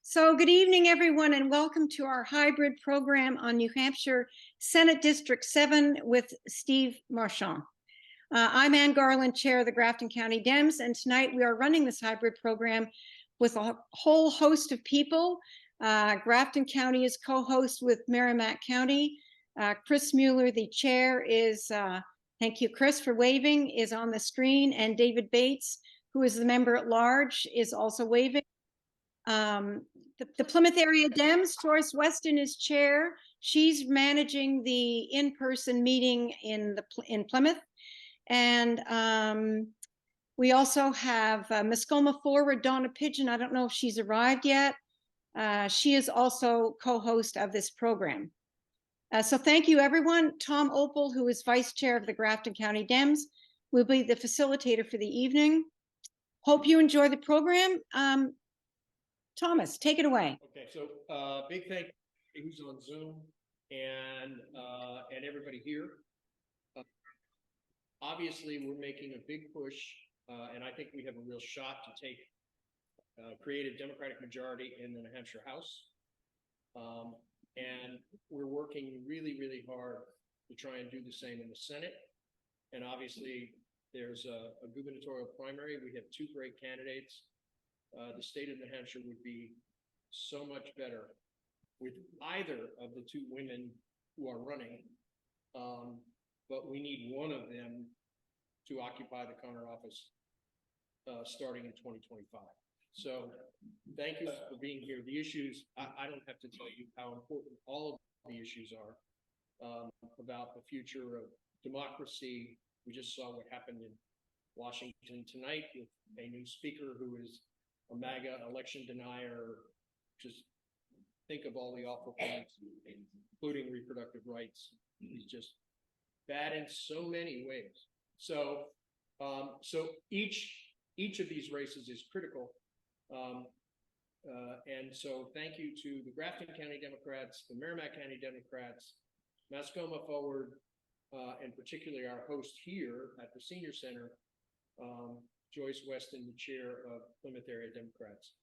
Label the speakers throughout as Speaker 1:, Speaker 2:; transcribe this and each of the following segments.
Speaker 1: So good evening, everyone, and welcome to our hybrid program on New Hampshire Senate District 7 with Steve Marchand. I'm Ann Garland, Chair of the Grafton County Dems, and tonight we are running this hybrid program with a whole host of people. Grafton County is co-host with Merrimack County. Chris Mueller, the chair, is, thank you, Chris, for waving, is on the screen, and David Bates, who is the member at large, is also waving. The Plymouth area Dems, Joyce Weston is chair. She's managing the in-person meeting in Plymouth. And we also have Mascoma forward, Donna Pigeon. I don't know if she's arrived yet. She is also co-host of this program. So thank you, everyone. Tom Opel, who is vice chair of the Grafton County Dems, will be the facilitator for the evening. Hope you enjoy the program. Thomas, take it away.
Speaker 2: Okay, so big thank you who's on Zoom and everybody here. Obviously, we're making a big push, and I think we have a real shot to create a Democratic majority in the New Hampshire House. And we're working really, really hard to try and do the same in the Senate. And obviously, there's a gubernatorial primary. We have two great candidates. The state of New Hampshire would be so much better with either of the two women who are running, but we need one of them to occupy the Connor office starting in 2025. So thank you for being here. The issues, I don't have to tell you how important all of the issues are about the future of democracy. We just saw what happened in Washington tonight with a new speaker who is a MAGA election denier. Just think of all the awful things, including reproductive rights. He's just bad in so many ways. So, each of these races is critical. And so thank you to the Grafton County Democrats, the Merrimack County Democrats, Mascoma Forward, and particularly our host here at the Senior Center, Joyce Weston, the chair of Plymouth area Democrats.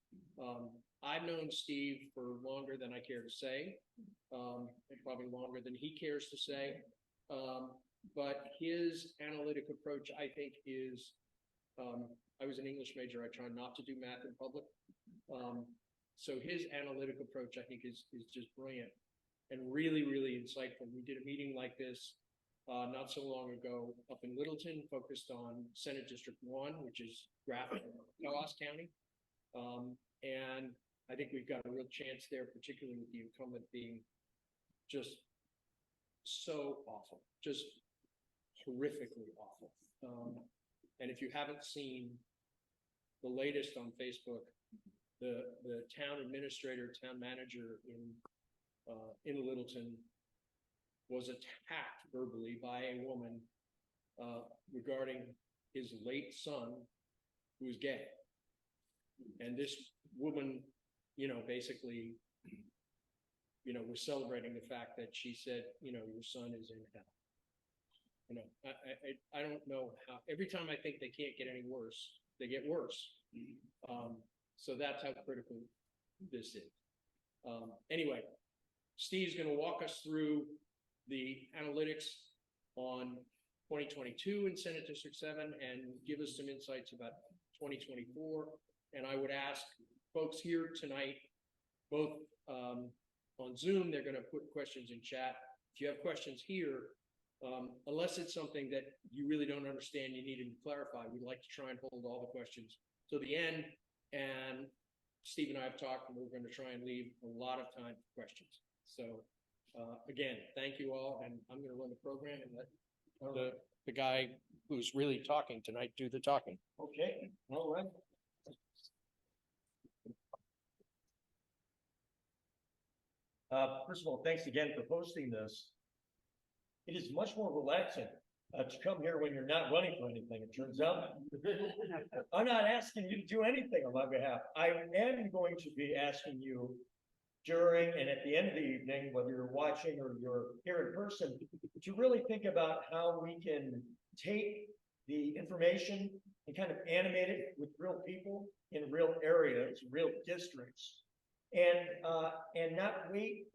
Speaker 2: I've known Steve for longer than I care to say, and probably longer than he cares to say. But his analytic approach, I think, is, I was an English major. I try not to do math in public. So his analytic approach, I think, is just brilliant and really, really insightful. We did a meeting like this not so long ago up in Littleton, focused on Senate District 1, which is Grafton, Tawas County. And I think we've got a real chance there, particularly with the incumbent being just so awful, just horrifically awful. And if you haven't seen the latest on Facebook, the town administrator, town manager in Littleton was attacked verbally by a woman regarding his late son, who was gay. And this woman, basically, was celebrating the fact that she said, your son is in hell. I don't know how, every time I think they can't get any worse, they get worse. So that's how critical this is. Anyway, Steve's going to walk us through the analytics on 2022 in Senate District 7 and give us some insights about 2024. And I would ask folks here tonight, both on Zoom, they're going to put questions in chat. If you have questions here, unless it's something that you really don't understand, you need to clarify, we'd like to try and hold all the questions to the end. And Steve and I have talked, and we're going to try and leave a lot of time for questions. So again, thank you all, and I'm going to run the program and let the guy who's really talking tonight do the talking.
Speaker 3: Okay, all right. First of all, thanks again for posting this. It is much more relaxing to come here when you're not running for anything, it turns out. I'm not asking you to do anything on my behalf. I am going to be asking you during and at the end of the evening, whether you're watching or you're here in person, to really think about how we can take the information and kind of animate it with real people in real areas, real districts, and not wait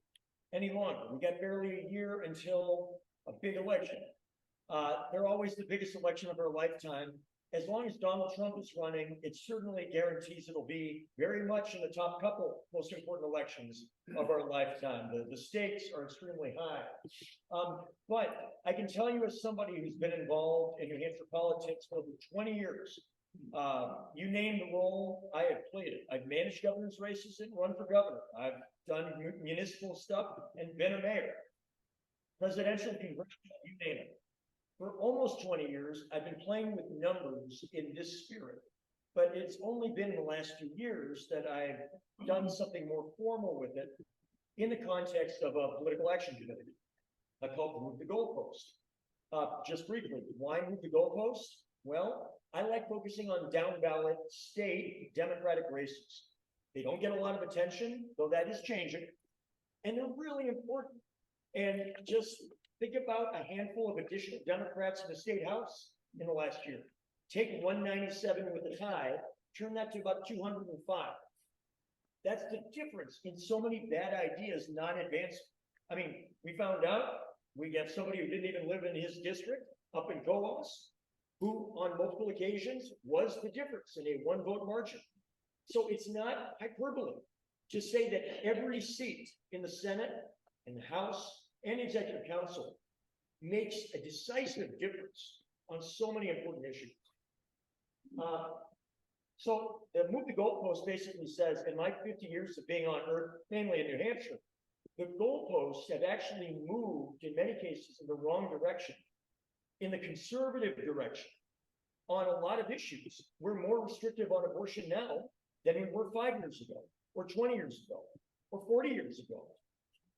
Speaker 3: any longer. We got barely a year until a big election. They're always the biggest election of our lifetime. As long as Donald Trump is running, it certainly guarantees it'll be very much in the top couple most important elections of our lifetime. The stakes are extremely high. But I can tell you, as somebody who's been involved in New Hampshire politics for over 20 years, you name the role, I have played it. I've managed governor's races and run for governor. I've done municipal stuff and been a mayor. Presidential, congressional, you name it. For almost 20 years, I've been playing with numbers in this spirit, but it's only been in the last few years that I've done something more formal with it in the context of a political action committee. I call it Move the Goalpost. Just briefly, why move the goalpost? Well, I like focusing on down ballot state Democratic races. They don't get a lot of attention, though that is changing, and they're really important. And just think about a handful of additional Democrats in the state house in the last year. Take 197 with a tie, turn that to about 205. That's the difference in so many bad ideas not advancing. I mean, we found out we have somebody who didn't even live in his district up in Goalposts, who on multiple occasions was the difference in a 1-vote margin. So it's not hyperbole to say that every seat in the Senate and the House and the Executive Council makes a decisive difference on so many important issues. So the Move the Goalpost basically says, in my 50 years of being on Earth, mainly in New Hampshire, the goalposts have actually moved in many cases in the wrong direction, in the conservative direction on a lot of issues. We're more restrictive on abortion now than we were 5 years ago, or 20 years ago, or 40 years ago.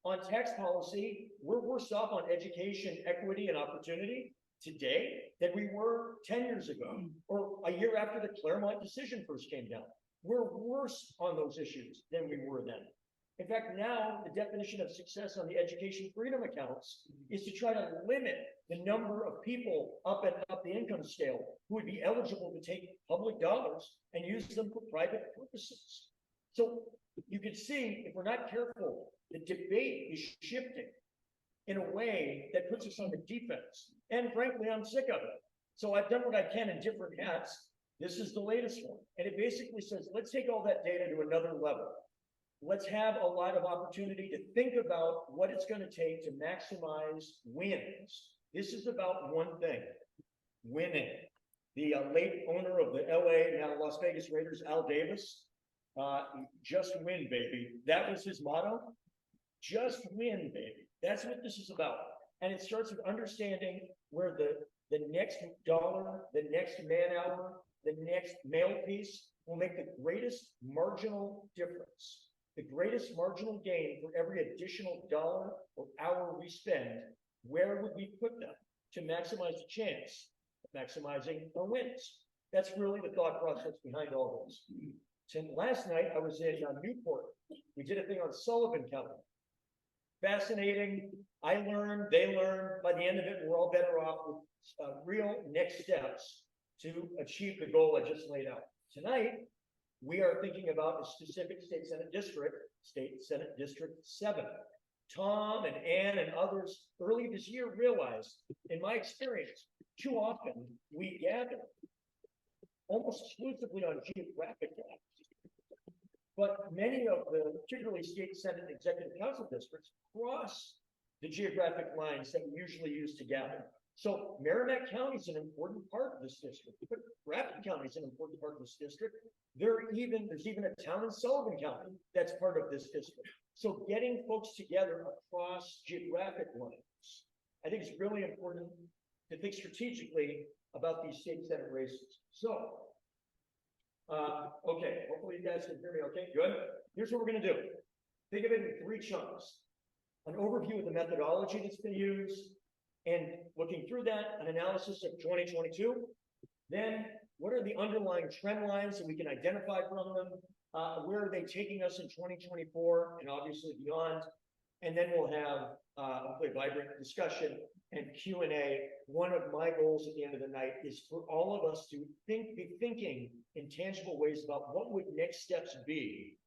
Speaker 3: On tax policy, we're worse off on education, equity, and opportunity today than we were 10 years ago, or a year after the Claremont decision first came down. We're worse on those issues than we were then. In fact, now the definition of success on the education freedom accounts is to try to limit the number of people up and up the income scale who would be eligible to take public dollars and use them for private purposes. So you can see, if we're not careful, the debate is shifting in a way that puts us on the defense. And frankly, I'm sick of it. So I've done what I can in different hats. This is the latest one. And it basically says, let's take all that data to another level. Let's have a lot of opportunity to think about what it's going to take to maximize wins. This is about one thing: winning. The late owner of the LA, now Las Vegas Raiders, Al Davis, just win, baby. That was his motto. Just win, baby. That's what this is about. And it starts with understanding where the next dollar, the next man hour, the next mail piece will make the greatest marginal difference. The greatest marginal gain for every additional dollar or hour we spend. Where would we put them to maximize the chance of maximizing our wins? That's really the thought process behind all this. So last night I was in Newport. We did a thing on Sullivan County. Fascinating. I learned, they learned. By the end of it, we're all better off with real next steps to achieve the goal I just laid out. Tonight, we are thinking about a specific state Senate district, State Senate District 7. Tom and Ann and others early this year realized, in my experience, too often we gather almost exclusively on geographic lines. But many of the, particularly state Senate Executive Council districts, cross the geographic lines that we usually use to gather. So Merrimack County is an important part of this district, but Grafton County is an important part of this district. There's even a town in Sullivan County that's part of this district. So getting folks together across geographic lines, I think it's really important to think strategically about these state Senate races. So, okay, hopefully you guys can hear me okay, good. Here's what we're gonna do. Think of it in 3 chunks. An overview of the methodology that's been used, and looking through that, an analysis of 2022. Then what are the underlying trend lines that we can identify from them? Where are they taking us in 2024 and obviously beyond? And then we'll have hopefully a vibrant discussion and Q&A. One of my goals at the end of the night is for all of us to be thinking in tangible ways about what would next steps be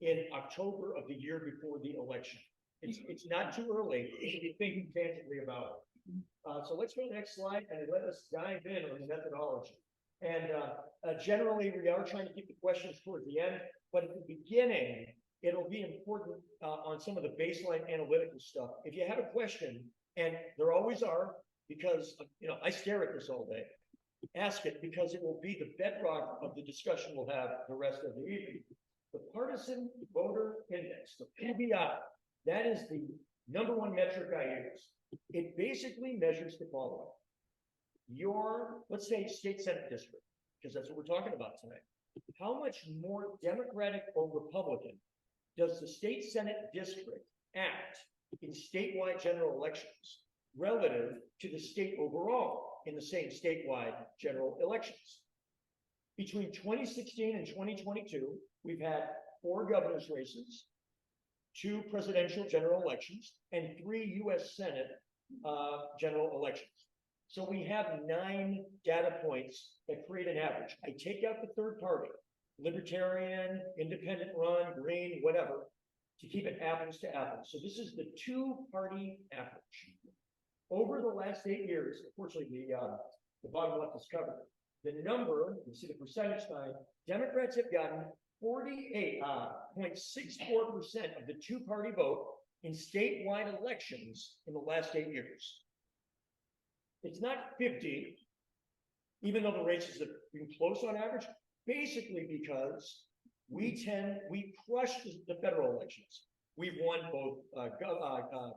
Speaker 3: in October of the year before the election. It's not too early to be thinking tangibly about it. So let's go to the next slide and let us dive in on the methodology. And generally, we are trying to keep the questions towards the end, but at the beginning, it'll be important on some of the baseline analytical stuff. If you have a question, and there always are, because I stare at this all day, ask it, because it will be the bedrock of the discussion we'll have the rest of the evening. The Partisan Voter Index, the PVI, that is the #1 metric I use. It basically measures the following. Your, let's say, state Senate district, because that's what we're talking about tonight. How much more Democratic or Republican does the state Senate district act in statewide general elections relative to the state overall in the same statewide general elections? Between 2016 and 2022, we've had 4 governor's races, 2 presidential general elections, and 3 U.S. Senate general elections. So we have 9 data points that create an average. I take out the third party, libertarian, independent run, green, whatever, to keep it apples to apples. So this is the 2-party average. Over the last 8 years, unfortunately, the bottom left is covered. The number, you see the percentage sign, Democrats have gotten 48.64% of the 2-party vote in statewide elections in the last 8 years. It's not 50, even though the races have been close on average, basically because we crushed the federal elections. We've won both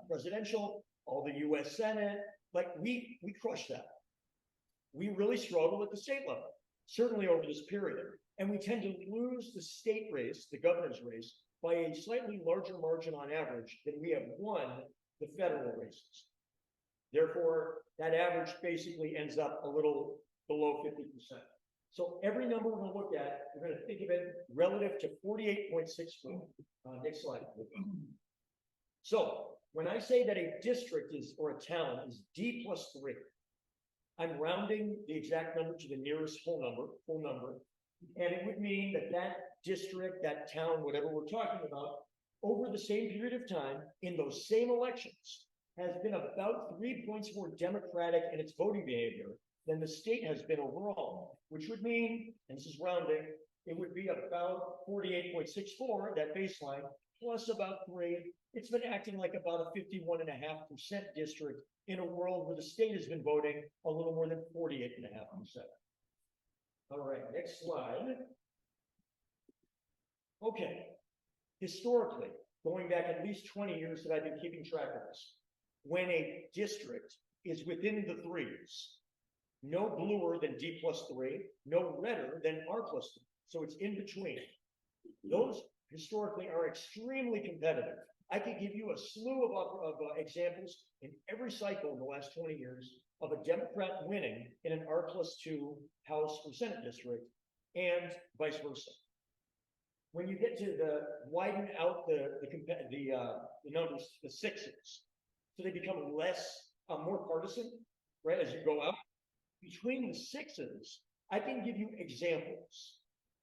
Speaker 3: presidential, all the U.S. Senate, like we crushed that. We really struggle at the state level, certainly over this period. And we tend to lose the state race, the governor's race, by a slightly larger margin on average than we have won the federal races. Therefore, that average basically ends up a little below 50%. So every number we're going to look at, we're going to think of it relative to 48.64. Next slide. So when I say that a district is, or a town is D+3, I'm rounding the exact number to the nearest whole number. And it would mean that that district, that town, whatever we're talking about, over the same period of time, in those same elections, has been about 3 points more Democratic in its voting behavior than the state has been overall, which would mean, and this is rounding, it would be about 48.64, that baseline, plus about 3. It's been acting like about a 51.5% district in a world where the state has been voting a little more than 48.5%. All right, next slide. Okay, historically, going back at least 20 years that I've been keeping track of this, when a district is within the 3s, no bluer than D+3, no redder than R+3. So it's in between. Those historically are extremely competitive. I could give you a slew of examples in every cycle in the last 20 years of a Democrat winning in an R+2 House or Senate district, and vice versa. When you get to the widen out the numbers, the 6s, so they become more partisan, right? As you go out between the 6s, I can give you examples,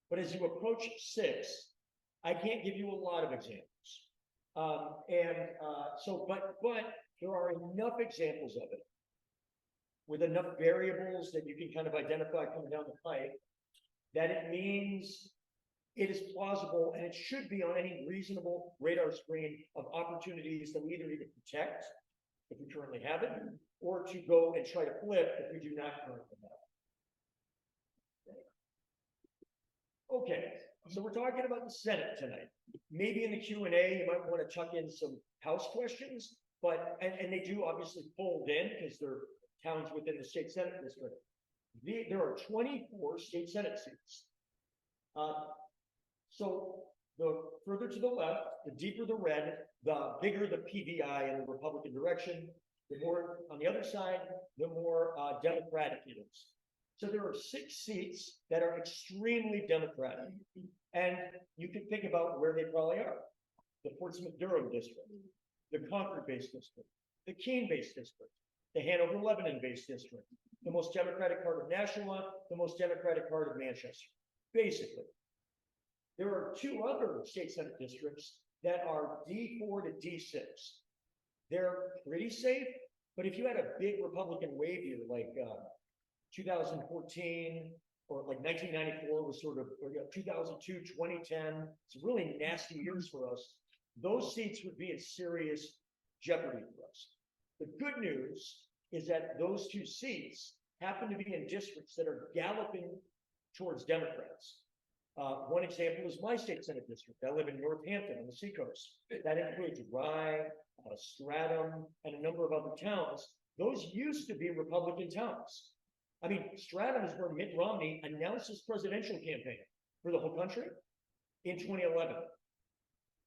Speaker 3: but as you approach 6, I can't give you a lot of examples. But there are enough examples of it with enough variables that you can kind of identify coming down the pipe that it means it is plausible, and it should be on any reasonable radar screen of opportunities that we either need to protect if we currently have it, or to go and try to flip if we do not currently have it. Okay, so we're talking about the Senate tonight. Maybe in the Q&A, you might want to tuck in some House questions, but and they do obviously fold in because they're towns within the state Senate district. There are 24 state Senate seats. So the further to the left, the deeper the red, the bigger the PVI in the Republican direction. The more on the other side, the more Democratic it is. So there are 6 seats that are extremely Democratic. And you can think about where they probably are. The Portsmouth-Durham district, the Concord-based district, the Keene-based district, the Hanover-Lebanon-based district, the most Democratic part of Nashua, the most Democratic part of Manchester, basically. There are two other state senate districts that are D4 to D6. They're pretty safe, but if you had a big Republican wave year like 2014 or like 1994 was sort of, or 2002, 2010, some really nasty years for us, those seats would be in serious jeopardy for us. The good news is that those two seats happen to be in districts that are galloping towards Democrats. One example is my state senate district. I live in Northampton on the seacoast. That includes Rye, Stratham, and a number of other towns. Those used to be Republican towns. I mean, Stratham is where Mitt Romney announced his presidential campaign for the whole country in 2011.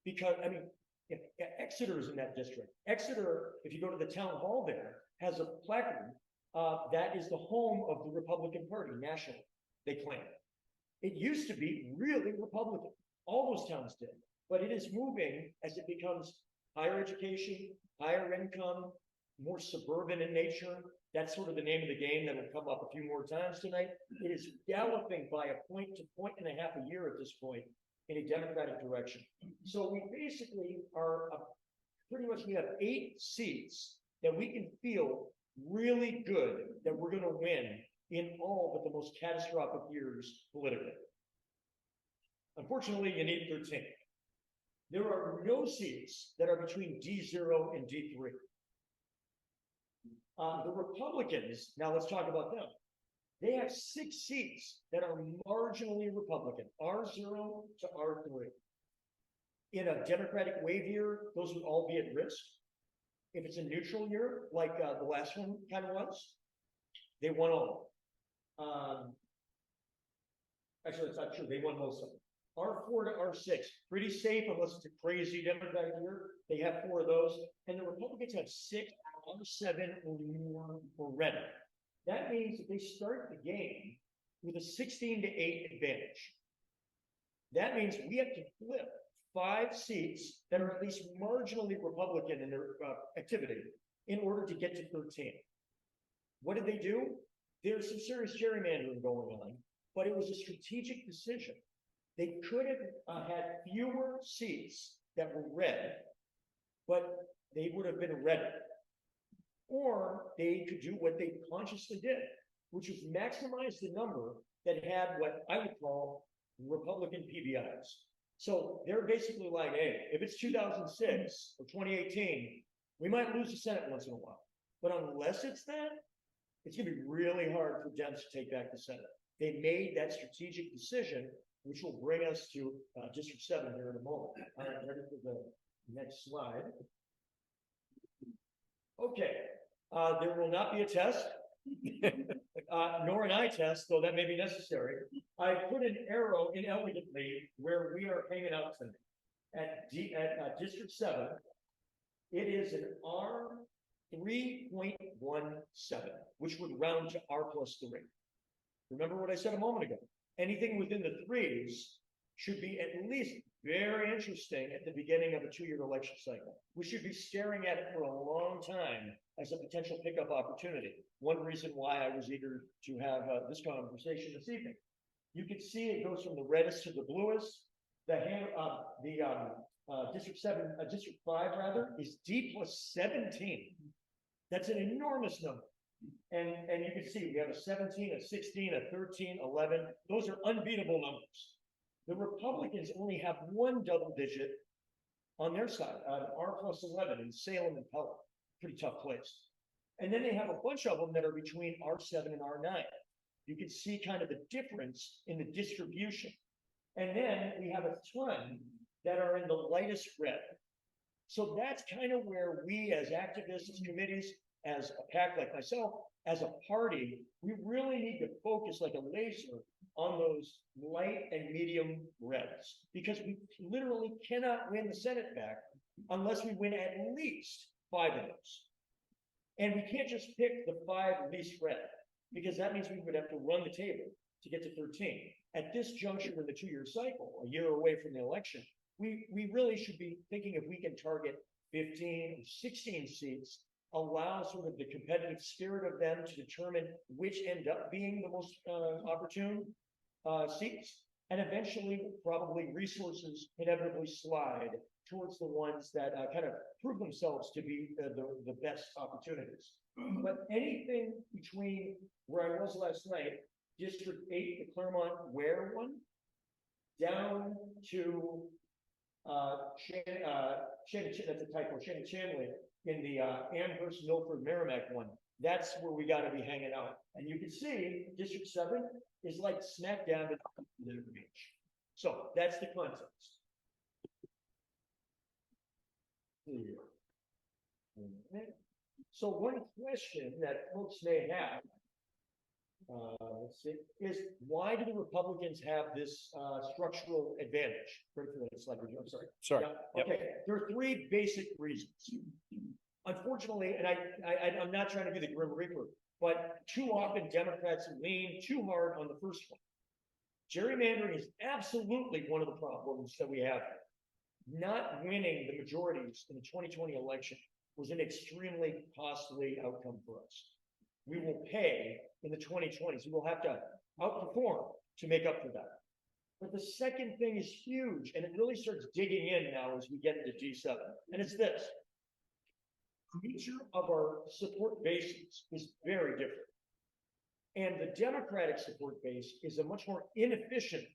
Speaker 3: Because, I mean, Exeter is in that district. Exeter, if you go to the town hall there, has a placard that is the home of the Republican Party nationally, they claim. It used to be really Republican. All those towns did. But it is moving as it becomes higher education, higher income, more suburban in nature. That's sort of the name of the game that will come up a few more times tonight. It is galloping by a point to point and a half a year at this point in a Democratic direction. So we basically are pretty much, we have 8 seats that we can feel really good that we're going to win in all but the most catastrophic years politically. Unfortunately, you need 13. There are no seats that are between D0 and D3. The Republicans, now let's talk about them. They have 6 seats that are marginally Republican, R0 to R3. In a Democratic wave year, those would all be at risk. If it's a neutral year, like the last one kind of was, they won all. Actually, it's not true. They won most of them. R4 to R6, pretty safe unless it's a crazy Democratic year. They have 4 of those. And the Republicans have 6, R7 or more or redder. That means that they start the game with a 16 to 8 advantage. That means we have to flip 5 seats that are at least marginally Republican in their activity in order to get to 13. What did they do? There's some serious gerrymandering going on, but it was a strategic decision. They could have had fewer seats that were red, but they would have been redder. Or they could do what they consciously did, which was maximize the number that had what I would call Republican PBIs. So they're basically like, hey, if it's 2006 or 2018, we might lose the Senate once in a while. But unless it's that, it's going to be really hard for Dems to take back the Senate. They made that strategic decision, which will bring us to District 7 here in a moment. All right, ready for the next slide. Okay, there will not be a test, nor an eye test, though that may be necessary. I put an arrow inelegantly where we are hanging out tonight. At District 7, it is an R3.17, which would round to R+3. Remember what I said a moment ago. Anything within the 3s should be at least very interesting at the beginning of a 2-year election cycle. We should be staring at it for a long time as a potential pickup opportunity. One reason why I was eager to have this conversation this evening. You can see it goes from the reddest to the bluest. District 5 rather, is D+17. That's an enormous number. And you can see we have a 17, a 16, a 13, 11. Those are unbeatable numbers. The Republicans only have 1 double digit on their side, R+11 in Salem and Pelham. Pretty tough place. And then they have a bunch of them that are between R7 and R9. You can see kind of the difference in the distribution. And then we have a ton that are in the lightest red. So that's kind of where we as activists, as committees, as a PAC like myself, as a party, we really need to focus like a laser on those light and medium reds, because we literally cannot win the Senate back unless we win at least 5 of those. And we can't just pick the 5 least red, because that means we would have to run the table to get to 13. At this juncture in the 2-year cycle, a year away from the election, we really should be thinking if we can target 15 or 16 seats, allow sort of the competitive spirit of them to determine which end up being the most opportune seats, And eventually, probably resources inevitably slide towards the ones that kind of prove themselves to be the best opportunities. But anything between where I was last night, District 8, the Claremont Ware one, down to that's a typo, Shannon Chandler in the Amherst, Milford, Merrimack one. That's where we got to be hanging out. And you can see District 7 is like smack down at the beach. So that's the context. So one question that folks may have, let's see, is why do the Republicans have this structural advantage? Ready for the slide, I'm sorry.
Speaker 4: Sorry.
Speaker 3: Yeah. Okay, there are three basic reasons. Unfortunately, and I'm not trying to be the Grim Reaper, but too often Democrats lean too hard on the first one. Gerrymandering is absolutely one of the problems that we have. Not winning the majorities in the 2020 election was an extremely costly outcome for us. We will pay in the 2020s. We will have to outperform to make up for that. But the second thing is huge, and it really starts digging in now as we get into G7, and it's this. The nature of our support bases is very different. And the Democratic support base is a much more inefficient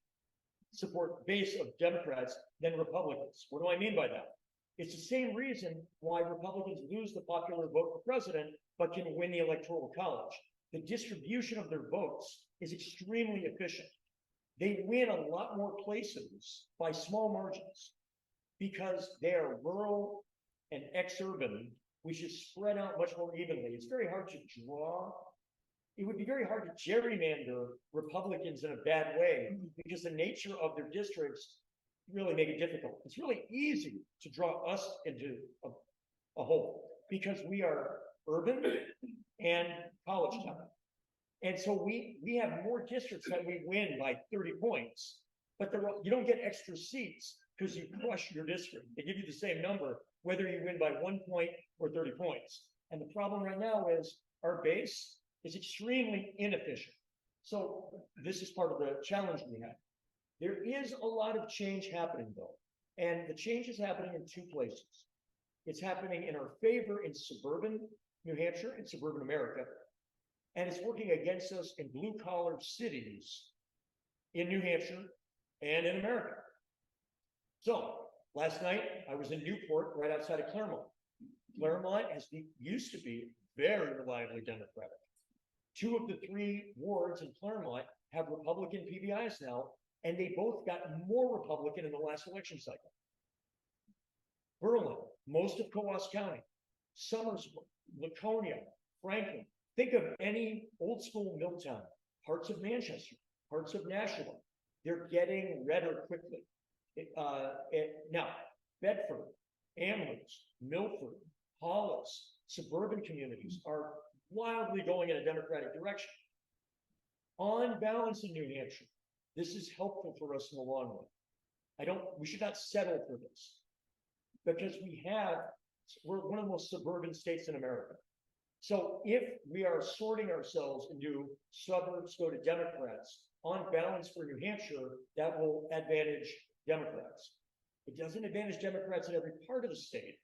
Speaker 3: support base of Democrats than Republicans. What do I mean by that? It's the same reason why Republicans lose the popular vote for president, but can win the Electoral College. The distribution of their votes is extremely efficient. They win a lot more places by small margins because they are rural and ex-urban, which is spread out much more evenly. It's very hard to draw. It would be very hard to gerrymander Republicans in a bad way because the nature of their districts really make it difficult. It's really easy to draw us into a hole because we are urban and college town. And so we have more districts that we win by 30 points, but you don't get extra seats because you crush your district. They give you the same number, whether you win by 1 point or 30 points. And the problem right now is our base is extremely inefficient. So this is part of the challenge we have. There is a lot of change happening though. And the change is happening in two places. It's happening in our favor in suburban New Hampshire and suburban America. And it's working against us in blue collar cities in New Hampshire and in America. So last night I was in Newport right outside of Claremont. Claremont used to be very reliably Democratic. 2 of the 3 wards in Claremont have Republican PBIs now, and they both got more Republican in the last election cycle. Berlin, most of Coos County, Somersburg, Laconia, Franklin. Think of any old school mill town, parts of Manchester, parts of Nashua. They're getting redder quickly. Now, Bedford, Amherst, Milford, Hollis, suburban communities are wildly going in a Democratic direction. On balance in New Hampshire, this is helpful for us in the long run. We should not settle for this because we're one of the most suburban states in America. So if we are sorting ourselves into suburbs go to Democrats, on balance for New Hampshire, that will advantage Democrats. It doesn't advantage Democrats in every part of the state,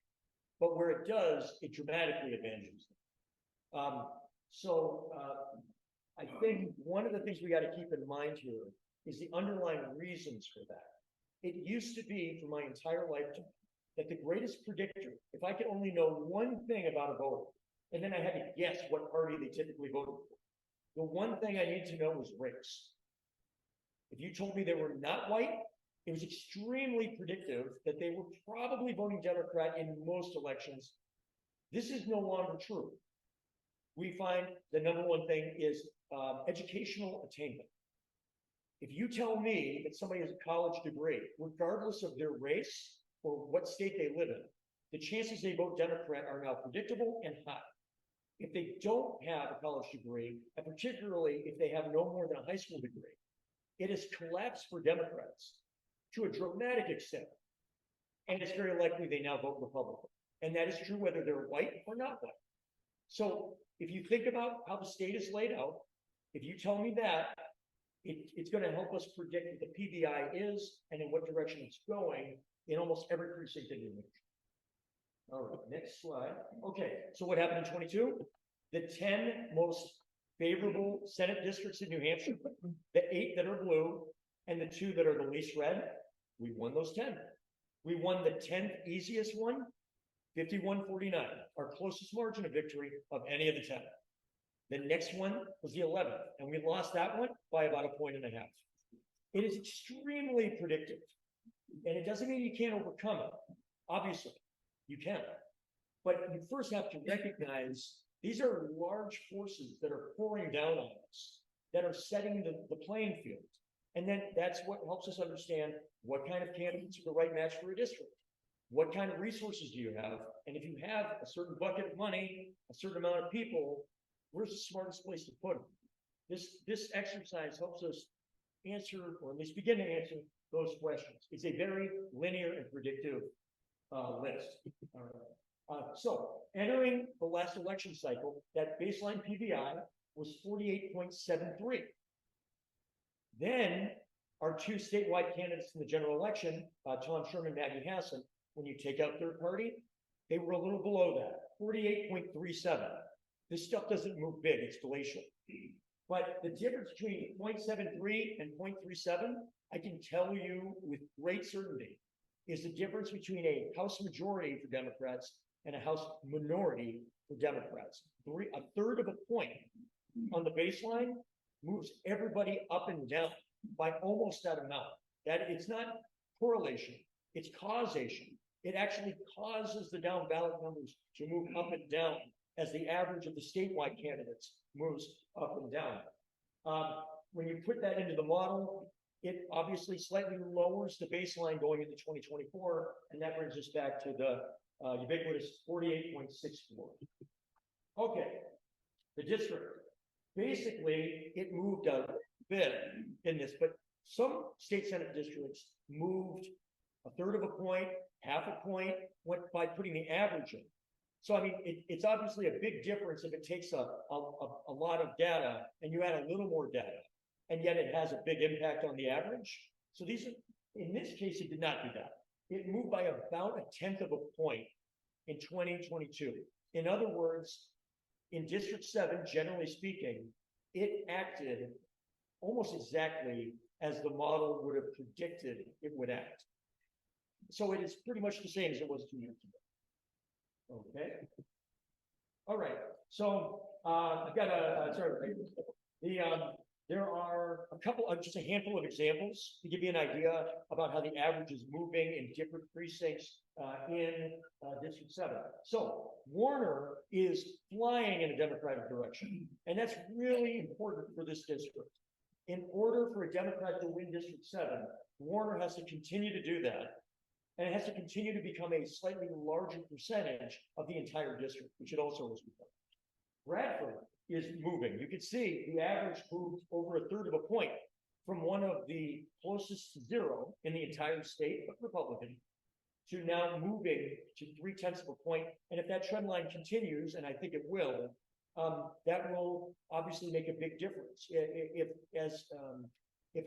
Speaker 3: but where it does, it dramatically advantages them. I think one of the things we got to keep in mind here is the underlying reasons for that. It used to be for my entire lifetime that the greatest predictor, if I could only know one thing about a voter, and then I had to guess what party they typically voted for, the one thing I need to know was race. If you told me they were not white, it was extremely predictive that they were probably voting Democrat in most elections. This is no longer true. We find the number one thing is educational attainment. If you tell me that somebody has a college degree, regardless of their race or what state they live in, the chances they vote Democrat are now predictable and high. If they don't have a college degree, and particularly if they have no more than a high school degree, it has collapsed for Democrats to a dramatic extent. And it's very likely they now vote Republican. And that is true whether they're white or not white. So if you think about how the state is laid out, if you tell me that, it's gonna help us predict what the PBI is and in what direction it's going in almost every precinct in New Hampshire. All right, next slide. Okay, so what happened in 22? The 10 most favorable Senate districts in New Hampshire, the 8 that are blue and the 2 that are the least red, we won those 10. We won the 10th easiest one, 51-49, our closest margin of victory of any of the 10. The next one was the 11th, and we lost that one by about 1.5 points. It is extremely predictive, and it doesn't mean you can't overcome it. Obviously, you can, but you first have to recognize these are large forces that are pouring down on us, that are setting the playing field. And then that's what helps us understand what kind of candidates are the right match for a district. What kind of resources do you have? And if you have a certain bucket of money, a certain amount of people, where's the smartest place to put them? This exercise helps us answer, or at least begin to answer those questions. It's a very linear and predictive list. All right. So entering the last election cycle, that baseline PVI was 48.73. Then our 2 statewide candidates in the general election, Tom Sherman, Maggie Hassan, when you take out third party, they were a little below that, 48.37. This stuff doesn't move big, it's glacial. But the difference between 0.73 and 0.37, I can tell you with great certainty, is the difference between a House majority for Democrats and a House minority for Democrats. A third of a point on the baseline moves everybody up and down by almost that amount. That it's not correlation, it's causation. It actually causes the down ballot numbers to move up and down as the average of the statewide candidates moves up and down. When you put that into the model, it obviously slightly lowers the baseline going into 2024, and that brings us back to the ubiquitous 48.64. Okay, the district. Basically, it moved a bit in this, but some state senate districts moved a third of a point, half a point, went by putting the average in. So, I mean, it's obviously a big difference if it takes a lot of data and you add a little more data, and yet it has a big impact on the average. So these are, in this case, it did not do that. It moved by about 1/10 of a point in 2022. In other words, in District 7, generally speaking, it acted almost exactly as the model would have predicted it would act. So it is pretty much the same as it was 2 years ago. Okay. All right. So I've got there are a couple of, just a handful of examples to give you an idea about how the average is moving in different precincts in District 7. So Warner is flying in a Democratic direction, and that's really important for this district. In order for a Democrat to win District 7, Warner has to continue to do that, and it has to continue to become a slightly larger percentage of the entire district, which it also has become. Bradford is moving. You can see the average moved over a third of a point from one of the closest to 0 in the entire state, but Republican, to now moving to 0.3 of a point. And if that trend line continues, and I think it will, that will obviously make a big difference. If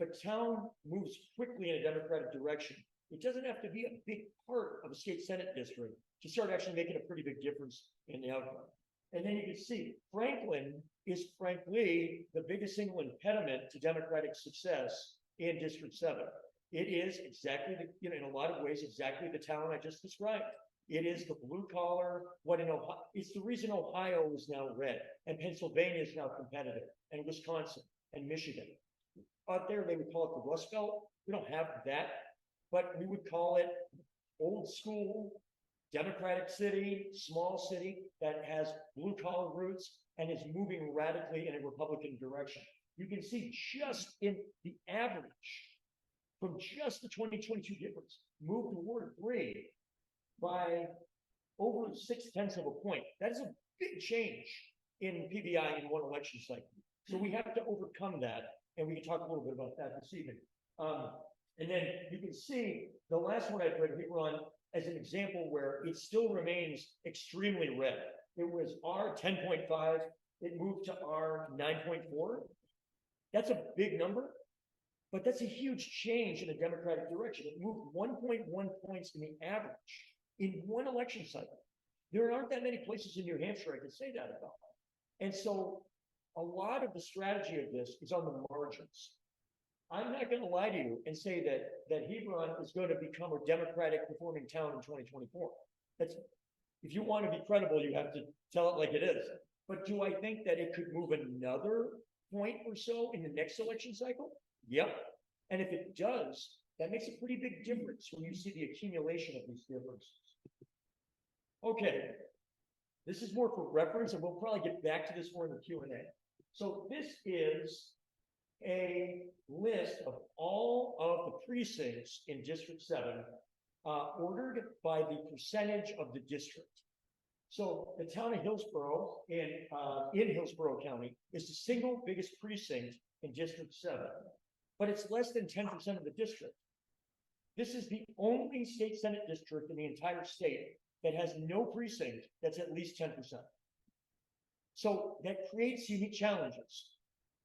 Speaker 3: a town moves quickly in a Democratic direction, it doesn't have to be a big part of a state Senate district to start actually making a pretty big difference in the outcome. And then you can see Franklin is frankly the biggest single impediment to Democratic success in District 7. It is exactly the, in a lot of ways, exactly the town I just described. It is the blue collar, what in Ohio, it's the reason Ohio is now red and Pennsylvania is now competitive, and Wisconsin and Michigan. Out there, they would call it the Rust Belt. We don't have that, but we would call it old school, Democratic city, small city that has blue collar roots and is moving radically in a Republican direction. You can see just in the average from just the 2022 difference moved toward 3 by over 0.6 of a point. That is a big change in PBI in one election cycle. So we have to overcome that, and we can talk a little bit about that this evening. And then you can see the last one I put here on as an example where it still remains extremely red. It was R 10.5, it moved to R 9.4. That's a big number, But that's a huge change in a Democratic direction. It moved 1.1 points in the average in one election cycle. There aren't that many places in New Hampshire I can say that about. And so a lot of the strategy of this is on the margins. I'm not going to lie to you and say that Hebron is going to become a Democratic performing town in 2024. That's, if you want to be credible, you have to tell it like it is. But do I think that it could move another point or so in the next election cycle? Yep. And if it does, that makes a pretty big difference when you see the accumulation of these differences. Okay. This is more for reference, and we'll probably get back to this more in the Q&A. So this is a list of all of the precincts in District 7 ordered by the percentage of the district. So the town of Hillsborough in Hillsborough County is the single biggest precinct in District 7, but it's less than 10% of the district. This is the only state Senate district in the entire state that has no precinct that's at least 10%. So that creates unique challenges.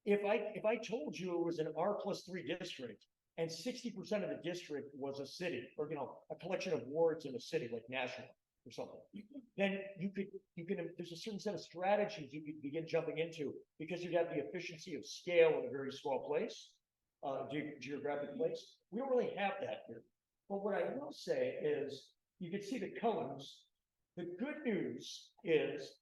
Speaker 3: If I told you it was an R+3 district and 60% of the district was a city, or a collection of wards in a city like Nashville or something, then there's a certain set of strategies you could begin jumping into, because you'd have the efficiency of scale in a very small place, geographic place. We don't really have that here. But what I will say is, you can see the colors. The good news is,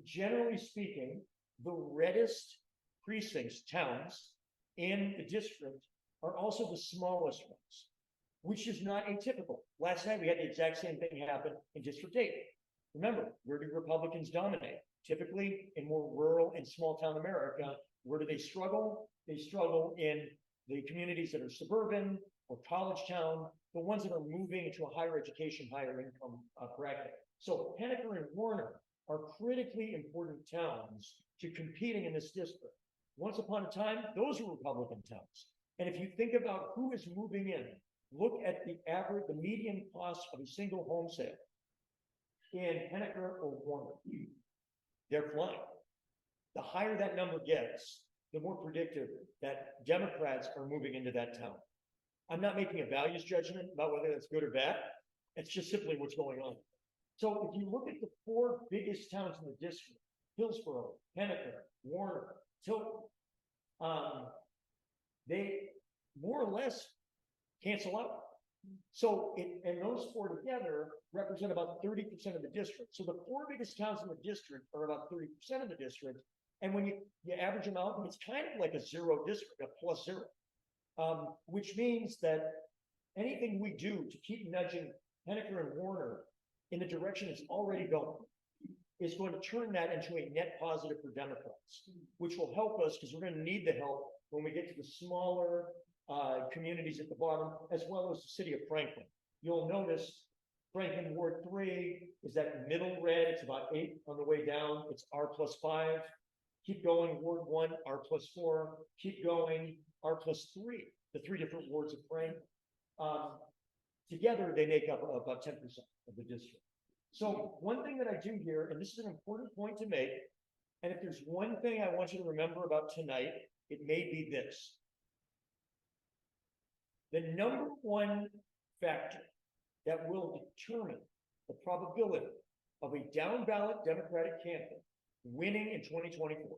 Speaker 3: generally speaking, the reddest precincts, towns in the district are also the smallest ones, which is not atypical. Last night, we had the exact same thing happen in District 8. Remember, where do Republicans dominate? Typically, in more rural and small town America, where do they struggle? They struggle in the communities that are suburban or college town, the ones that are moving into a higher education, higher income bracket. So Henniker and Warner are critically important towns to competing in this district. Once upon a time, those were Republican towns. And if you think about who is moving in, look at the median cost of a single home sale in Henniker or Warner. They're flying. The higher that number gets, the more predictive that Democrats are moving into that town. I'm not making a values judgment about whether that's good or bad. It's just simply what's going on. So if you look at the 4 biggest towns in the district, Hillsborough, Henniker, Warner, Tilton, they more or less cancel out. So and those 4 together represent about 30% of the district. So the 4 biggest towns in the district are about 30% of the district. And when you average them out, it's kind of like a zero district, a +0. Which means that anything we do to keep nudging Henniker and Warner in the direction it's already going is going to turn that into a net positive for Democrats, which will help us, because we're going to need the help when we get to the smaller communities at the bottom, as well as the city of Franklin. You'll notice Franklin Ward 3 is that middle red. It's about 8 on the way down. It's R+5. Keep going, Ward 1, R+4. Keep going, R+3, the 3 different wards of Franklin. Together, they make up about 10% of the district. So one thing that I do here, and this is an important point to make, and if there's one thing I want you to remember about tonight, it may be this. The number one factor that will determine the probability of a down ballot Democratic candidate winning in 2024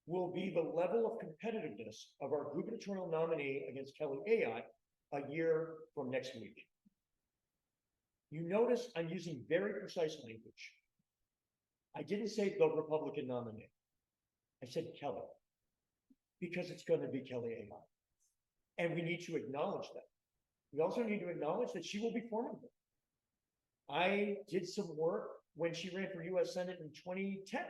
Speaker 3: will be the level of competitiveness of our gubernatorial nominee against Kelly Ayotte a year from next week. You notice I'm using very precise language. I didn't say the Republican nominee. I said Kelly, because it's going to be Kelly Ayotte. And we need to acknowledge that. We also need to acknowledge that she will be formidable. I did some work when she ran for U.S. Senate in 2010.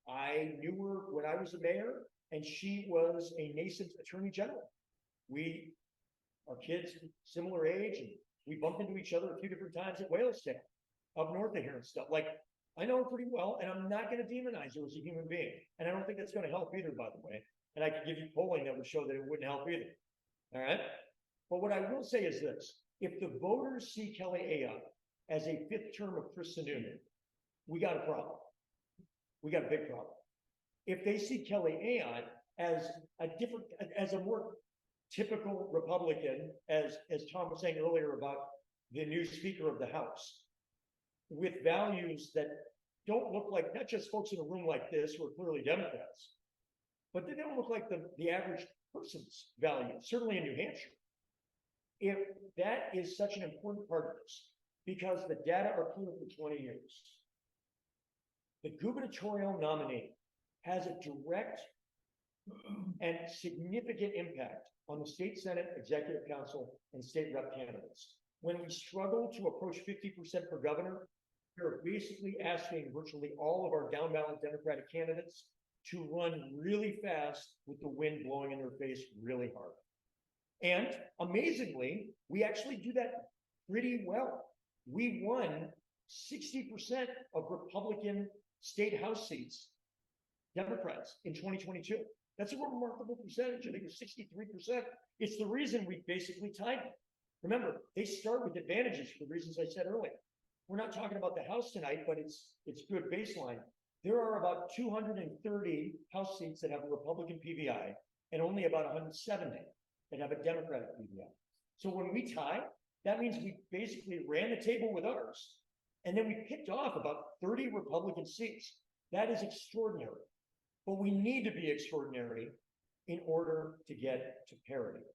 Speaker 3: I knew her when I was a mayor, and she was a nascent attorney general. We are kids similar age, and we bumped into each other a few different times at Whalestown, up north of here and stuff. Like, I know her pretty well, and I'm not going to demonize her as a human being. And I don't think that's going to help either, by the way. And I could give you polling that would show that it wouldn't help either. All right? But what I will say is this. If the voters see Kelly Ayotte as a 5th term of Chris Sununu, we got a problem. We got a big problem. If they see Kelly Ayotte as a different, as a more typical Republican, as Tom was saying earlier about the new Speaker of the House, with values that don't look like, not just folks in a room like this who are clearly Democrats, but they don't look like the average person's values, certainly in New Hampshire. If that is such an important part of this, because the data are clear for 20 years, the gubernatorial nominee has a direct and significant impact on the state Senate, Executive Council, and state rep candidates. When we struggle to approach 50% for governor, we're basically asking virtually all of our down ballot Democratic candidates to run really fast with the wind blowing in their face really hard. And amazingly, we actually do that pretty well. We won 60% of Republican state House seats, Democrats, in 2022. That's a remarkable percentage. I think it's 63%. It's the reason we basically tied them. Remember, they start with advantages for the reasons I said earlier. We're not talking about the House tonight, but it's good baseline. There are about 230 House seats that have a Republican PVI and only about 170 that have a Democratic PVI. So when we tie, that means we basically ran the table with ours, and then we picked off about 30 Republican seats. That is extraordinary, but we need to be extraordinary in order to get to parity.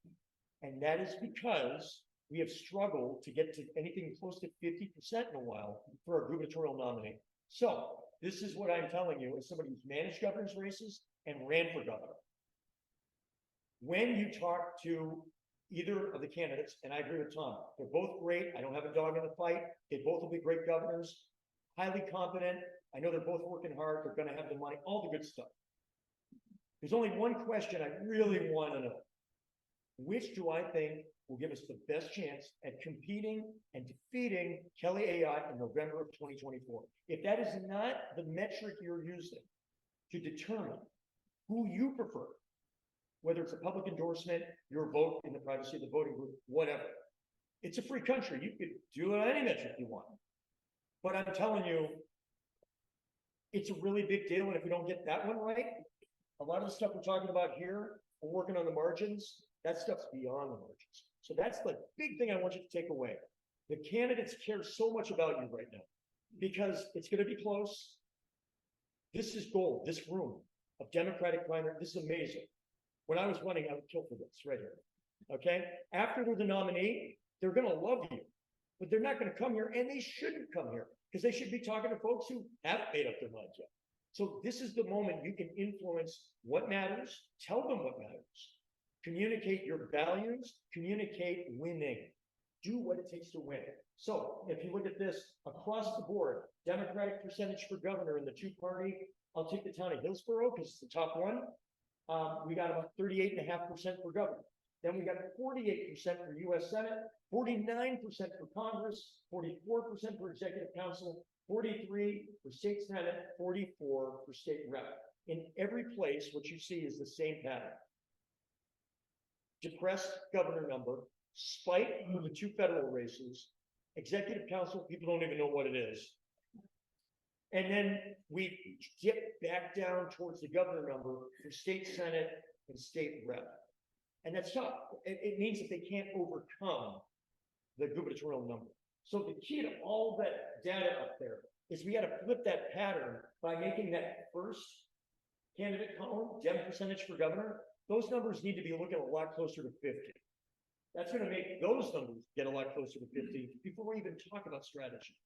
Speaker 3: And that is because we have struggled to get to anything close to 50% in a while for our gubernatorial nominee. So this is what I'm telling you as somebody who's managed governor's races and ran for governor. When you talk to either of the candidates, and I agree with Tom, they're both great. I don't have a dog in the fight. They both will be great governors, highly competent. I know they're both working hard. They're going to have the money, all the good stuff. There's only one question I really want to know. Which do I think will give us the best chance at competing and defeating Kelly Ayotte in November of 2024? If that is not the metric you're using to determine who you prefer, whether it's a public endorsement, your vote in the privacy of the voting booth, whatever. It's a free country. You could do any metric you want. But I'm telling you, it's a really big deal. And if we don't get that one right, a lot of the stuff we're talking about here, we're working on the margins, that stuff's beyond the margins. So that's the big thing I want you to take away. The candidates care so much about you right now because it's going to be close. This is gold, this room of Democratic primary. This is amazing. When I was running, I would kill for this right here. Okay? After they're the nominee, they're going to love you, but they're not going to come here, and they shouldn't come here because they should be talking to folks who haven't made up their minds yet. So this is the moment you can influence what matters, tell them what matters, communicate your values, communicate winning, do what it takes to win. So if you look at this across the board, Democratic percentage for governor in the two-party, I'll take the town of Hillsborough because it's the top one. We got about 38.5% for governor. Then we got 48% for U.S. Senate, 49% for Congress, 44% for Executive Council, 43 for State Senate, 44 for State Rep. In every place, what you see is the same pattern. Depressed governor number, spike for the two federal races, Executive Council, people don't even know what it is. And then we dip back down towards the governor number for State Senate and State Rep. And that's tough. It means that they can't overcome the gubernatorial number. So the key to all that data up there is we got to flip that pattern by making that first candidate column, Dem percentage for governor. Those numbers need to be looking a lot closer to 50. That's going to make those numbers get a lot closer to 50 before we even talk about strategy.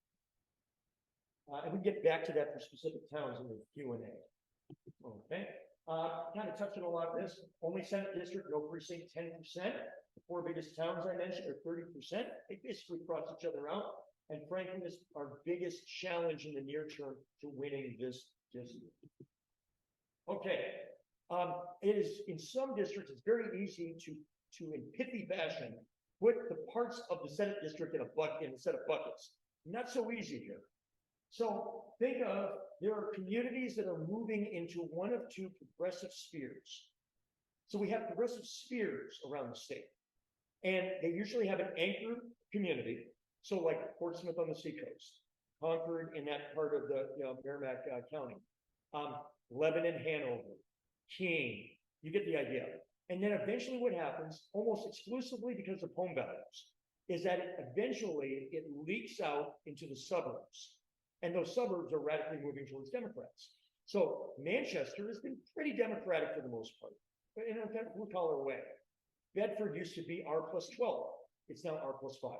Speaker 3: And we get back to that for specific towns in the Q&A. Okay. Kind of touched on a lot of this. Only Senate district, no precinct, 10%. The four biggest towns I mentioned are 30%. They basically cross each other out. And frankly, this is our biggest challenge in the near term to winning this district. Okay. It is in some districts, it's very easy to in pithy fashion, put the parts of the Senate district in a set of buckets. Not so easy here. So think of, there are communities that are moving into one of two progressive spheres. So we have progressive spheres around the state. And they usually have an anchor community. So like Portsmouth on the seacoast, Concord in that part of the Merrimack County, Lebanon, Hanover, King, You get the idea. And then eventually what happens, almost exclusively because of home values, is that eventually it leaks out into the suburbs. And those suburbs are radically moving towards Democrats. So Manchester has been pretty Democratic for the most part, but in a kind of blue collar way. Bedford used to be R+12. It's now R+5.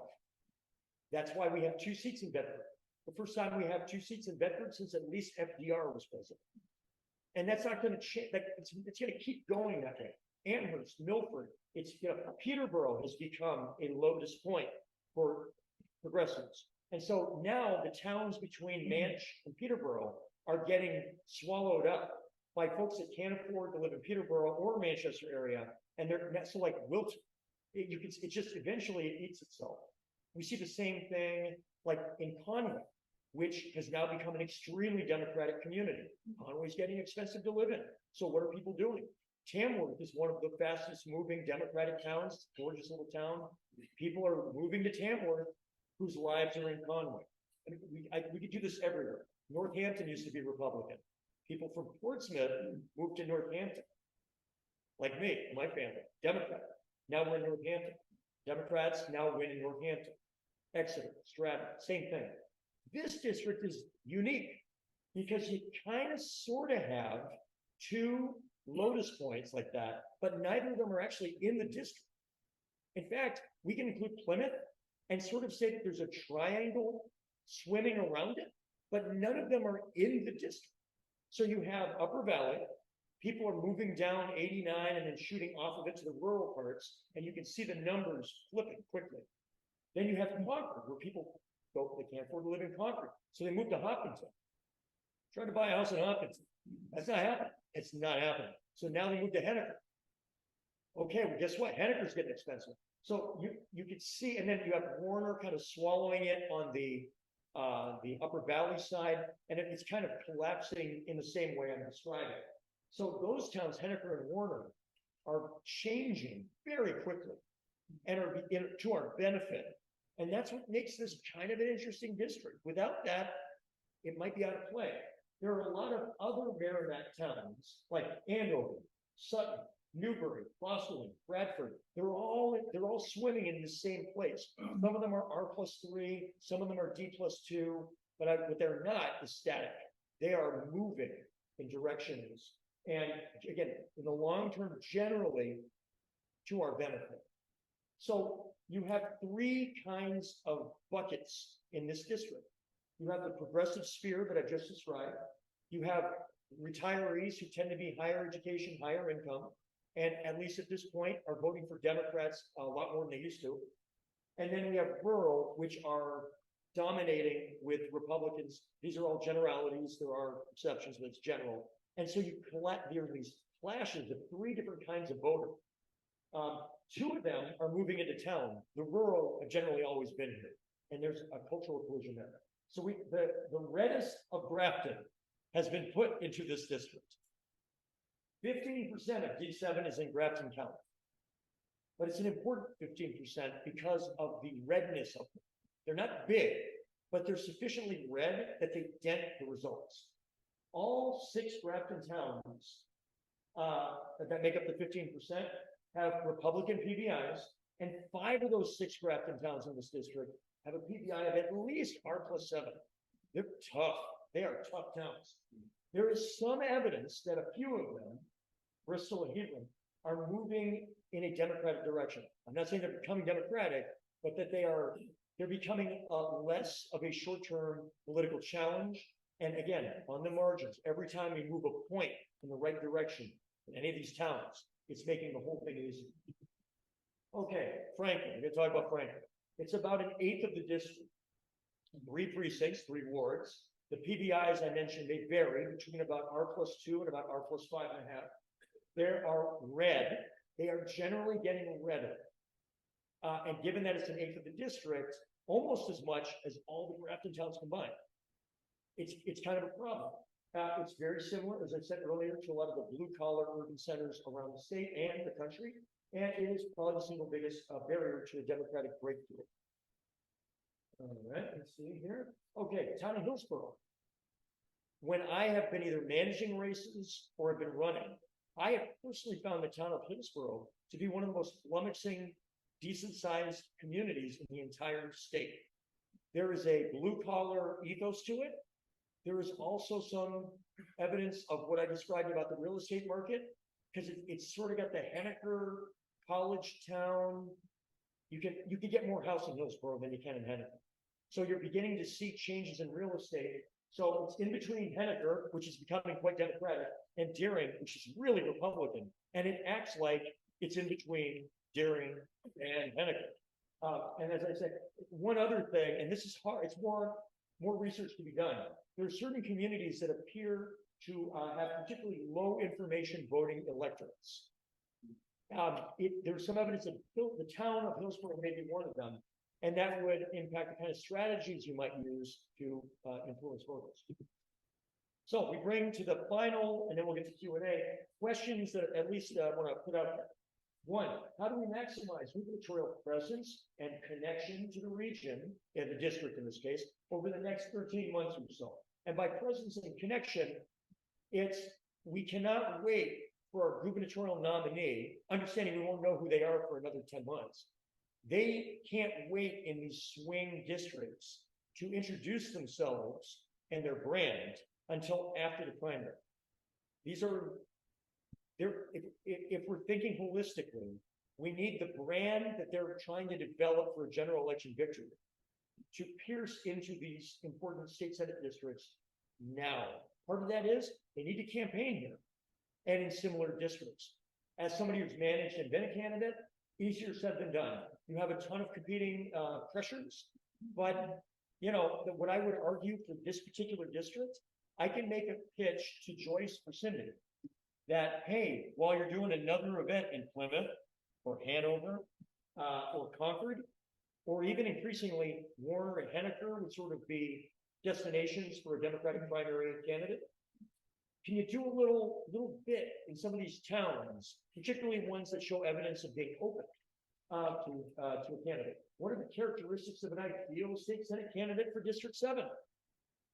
Speaker 3: That's why we have 2 seats in Bedford. The first time we have 2 seats in Bedford since at least FDR was president. And that's not going to change. It's going to keep going that way. Amherst, Milford, Peterborough has become a lotus point for progressives. And so now the towns between Manch and Peterborough are getting swallowed up by folks that can't afford to live in Peterborough or Manchester area. And they're so like Wilton. It just eventually it eats itself. We see the same thing like in Conway, which has now become an extremely Democratic community. Conway's getting expensive to live in. So what are people doing? Tamworth is one of the fastest moving Democratic towns. It's a gorgeous little town. People are moving to Tamworth whose lives are in Conway. And we could do this everywhere. Northampton used to be Republican. People from Portsmouth moved to Northampton. Like me, my family, Democrat. Now we're in Northampton. Democrats now win in Northampton. Exeter, Stratton, same thing. This district is unique because you kind of sort of have 2 lotus points like that, but neither of them are actually in the district. In fact, we can include Plymouth and sort of say that there's a triangle swimming around it, but none of them are in the district. So you have Upper Valley, people are moving down 89 and then shooting off of it to the rural parts, and you can see the numbers flipping quickly. Then you have Concord, where people go, they can't afford to live in Concord, so they move to Hopkinton. Try to buy a house in Hopkinton. That's not happening. It's not happening. So now they move to Henniker. Okay, well, guess what? Henniker's getting expensive. So you could see, and then you have Warner kind of swallowing it on the Upper Valley side, and it's kind of collapsing in the same way I'm describing. So those towns, Henniker and Warner, are changing very quickly and are to our benefit. And that's what makes this kind of an interesting district. Without that, it might be out of play. There are a lot of other Merrimack towns like Andover, Sutton, Newbury, Boston, Bradford. They're all swimming in the same place. Some of them are R+3, some of them are D+2, but what they're not is static. They are moving in directions, and again, in the long term, generally to our benefit. So you have 3 kinds of buckets in this district. You have the progressive sphere that I just described. You have retirees who tend to be higher education, higher income, and at least at this point are voting for Democrats a lot more than they used to. And then we have rural, which are dominating with Republicans. These are all generalities. There are exceptions, but it's general. And so there are these flashes of 3 different kinds of voter. 2 of them are moving into town. The rural have generally always been here, and there's a cultural collision there. So the reddest of Grafton has been put into this district. 15% of D7 is in Grafton County. But it's an important 15% because of the redness of them. They're not big, but they're sufficiently red that they dent the results. All 6 Grafton towns that make up the 15% have Republican PBIs, and 5 of those 6 Grafton towns in this district have a PBI of at least R+7. They're tough. They are tough towns. There is some evidence that a few of them, Bristol and Hebron, are moving in a Democratic direction. I'm not saying they're becoming Democratic, but that they're becoming less of a short-term political challenge. And again, on the margins, every time we move a point in the right direction in any of these towns, it's making the whole thing easier. Okay, Franklin, we're going to talk about Franklin. It's about 1/8 of the district. 3 precincts, 3 wards. The PBIs I mentioned, they vary between about R+2 and about R+5.5. There are red. They are generally getting redder. And given that it's 1/8 of the district, almost as much as all the Grafton towns combined. It's kind of a problem. It's very similar, as I said earlier, to a lot of the blue-collar urban centers around the state and the country. And it is probably the single biggest barrier to a Democratic breakthrough. All right, let's see here. Okay, town of Hillsborough. When I have been either managing races or have been running, I have personally found the town of Hillsborough to be one of the most flummoxing, decent-sized communities in the entire state. There is a blue-collar ethos to it. There is also some evidence of what I described about the real estate market, because it's sort of got the Henniker college town. You can get more house in Hillsborough than you can in Henniker. So you're beginning to see changes in real estate. So it's in between Henniker, which is becoming quite Democratic, and Deering, which is really Republican. And it acts like it's in between Deering and Henniker. And as I said, one other thing, and this is hard, it's more research to be done. There are certain communities that appear to have particularly low information voting electorates. There's some evidence that the town of Hillsborough may be one of them, and that would impact the kind of strategies you might use to influence voters. So we bring to the final, and then we'll get to Q&A, questions that at least I want to put out there. One, how do we maximize gubernatorial presence and connection to the region, and the district in this case, over the next 13 months or so? And by presence and connection, we cannot wait for our gubernatorial nominee, understanding we won't know who they are for another 10 months. They can't wait in these swing districts to introduce themselves and their brand until after the primary. If we're thinking holistically, we need the brand that they're trying to develop for a general election victory to pierce into these important state senate districts now. Part of that is they need to campaign here and in similar districts. As somebody who's managed and been a candidate, easier said than done. You have a ton of competing pressures, but what I would argue for this particular district, I can make a pitch to Joyce or Cindy that, hey, while you're doing another event in Plymouth or Hanover or Concord, or even increasingly Warner and Henniker would sort of be destinations for a Democratic primary candidate. Can you do a little bit in some of these towns, particularly ones that show evidence of being open to a candidate? What are the characteristics of an ideal state senate candidate for District 7?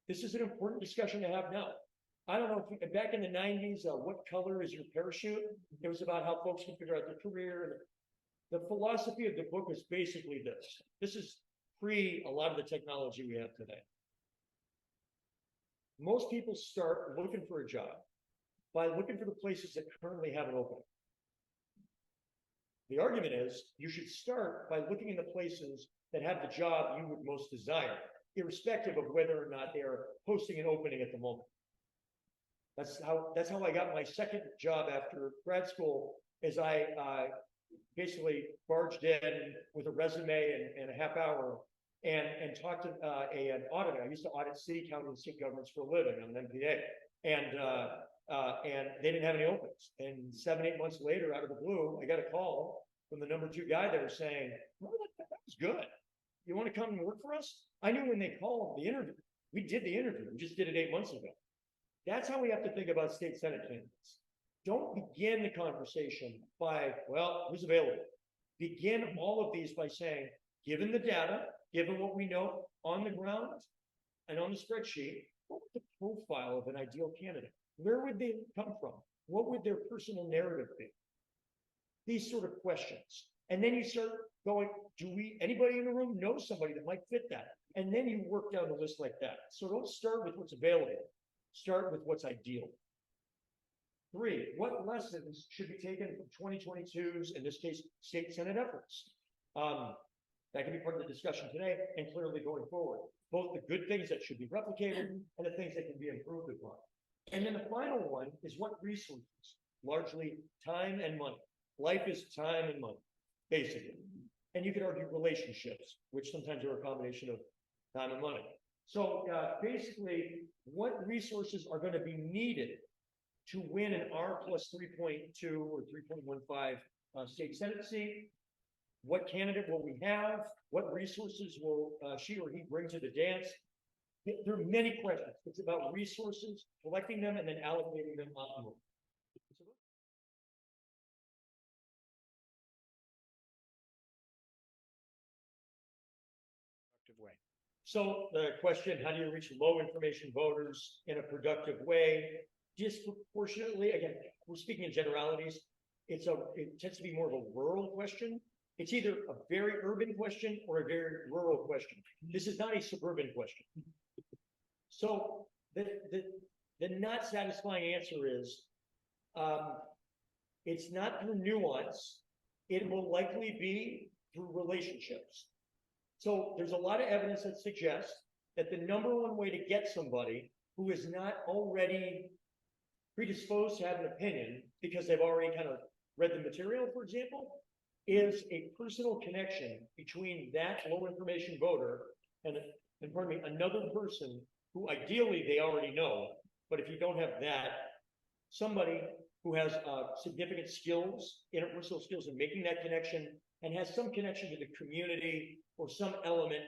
Speaker 3: This is an important discussion to have now. I don't know if back in the 90s, what color is your parachute? It was about how folks can figure out their career. The philosophy of the book is basically this. This is pre a lot of the technology we have today. Most people start looking for a job by looking for the places that currently have an opening. The argument is you should start by looking in the places that have the job you would most desire, irrespective of whether or not they are posting an opening at the moment. That's how I got my second job after grad school, is I basically barged in with a resume and a half hour and talked to an auditor. I used to audit city, county, and state governments for a living. I'm an MPA. And they didn't have any openings. And 7-8 months later, out of the blue, I got a call from the number 2 guy there saying, well, that was good. You want to come and work for us? I knew when they called the interview. We did the interview. We just did it 8 months ago. That's how we have to think about state senate candidates. Don't begin the conversation by, well, who's available? Begin all of these by saying, given the data, given what we know on the ground and on the spreadsheet, what would the profile of an ideal candidate? Where would they come from? What would their personal narrative be? These sort of questions. And then you start going, anybody in the room know somebody that might fit that? And then you work down the list like that. So don't start with what's available. Start with what's ideal. 3, what lessons should be taken from 2022's, in this case, state senate efforts? That can be part of the discussion today and clearly going forward. Both the good things that should be replicated and the things that can be improved upon. And then the final one is what resources? Largely time and money. Life is time and money, basically. And you could argue relationships, which sometimes are a combination of time and money. So basically, what resources are going to be needed to win an R plus 3.2 or 3.15 state senate seat? What candidate will we have? What resources will she or he bring to the dance? There are many questions. It's about resources, collecting them, and then allocating them optimally. Way. So the question, how do you reach low information voters in a productive way? disproportionately, again, we're speaking in generalities, it tends to be more of a rural question. It's either a very urban question or a very rural question. This is not a suburban question. So the not satisfying answer is, it's not through nuance. It will likely be through relationships. So there's a lot of evidence that suggests that the number one way to get somebody who is not already predisposed to have an opinion because they've already kind of read the material, for example, is a personal connection between that low information voter and pardon me, another person who ideally they already know. But if you don't have that, somebody who has significant skills, interpersonal skills in making that connection and has some connection to the community or some element.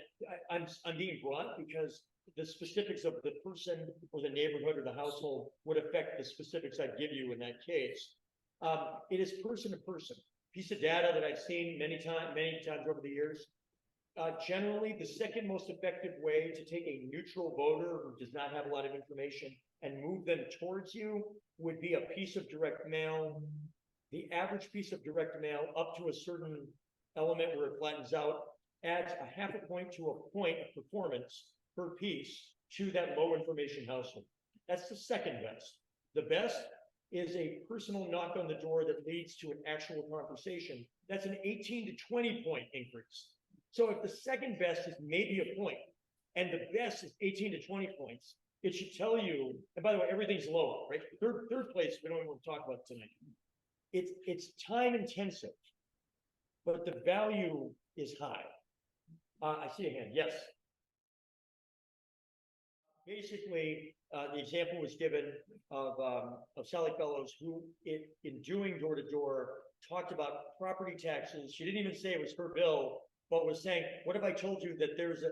Speaker 3: I'm being broad because the specifics of the person or the neighborhood or the household would affect the specifics I'd give you in that case. It is person to person. Piece of data that I've seen many times over the years. Generally, the second most effective way to take a neutral voter who does not have a lot of information and move them towards you would be a piece of direct mail. The average piece of direct mail up to a certain element where it flattens out adds a half a point to a point of performance per piece to that low information household. That's the second best. The best is a personal knock on the door that leads to an actual conversation. That's an 18 to 20 point increase. So if the second best is maybe a point and the best is 18 to 20 points, it should tell you, and by the way, everything's lower, right? Third place, we don't even want to talk about tonight. It's time intensive, but the value is high. I see a hand, yes. Basically, the example was given of Sally Fellows, who in doing door-to-door talked about property taxes. She didn't even say it was her bill, but was saying, what if I told you that there's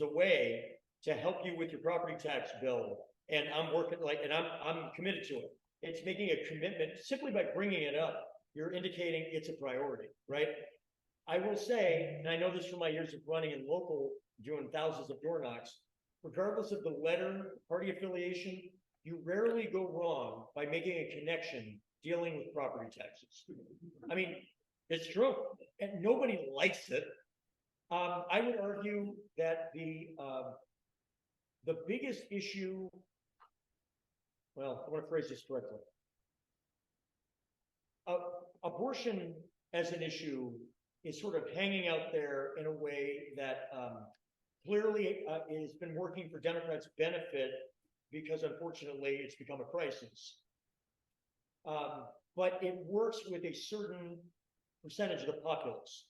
Speaker 3: a way to help you with your property tax bill, and I'm working and I'm committed to it. It's making a commitment simply by bringing it up. You're indicating it's a priority, right? I will say, and I know this from my years of running in local, doing thousands of door knocks, regardless of the letter, party affiliation, you rarely go wrong by making a connection dealing with property taxes. I mean, it's true, and nobody likes it. I would argue that the biggest issue, well, I want to phrase this correctly. Abortion as an issue is sort of hanging out there in a way that clearly has been working for Democrats' benefit because unfortunately it's become a crisis. But it works with a certain percentage of the populace.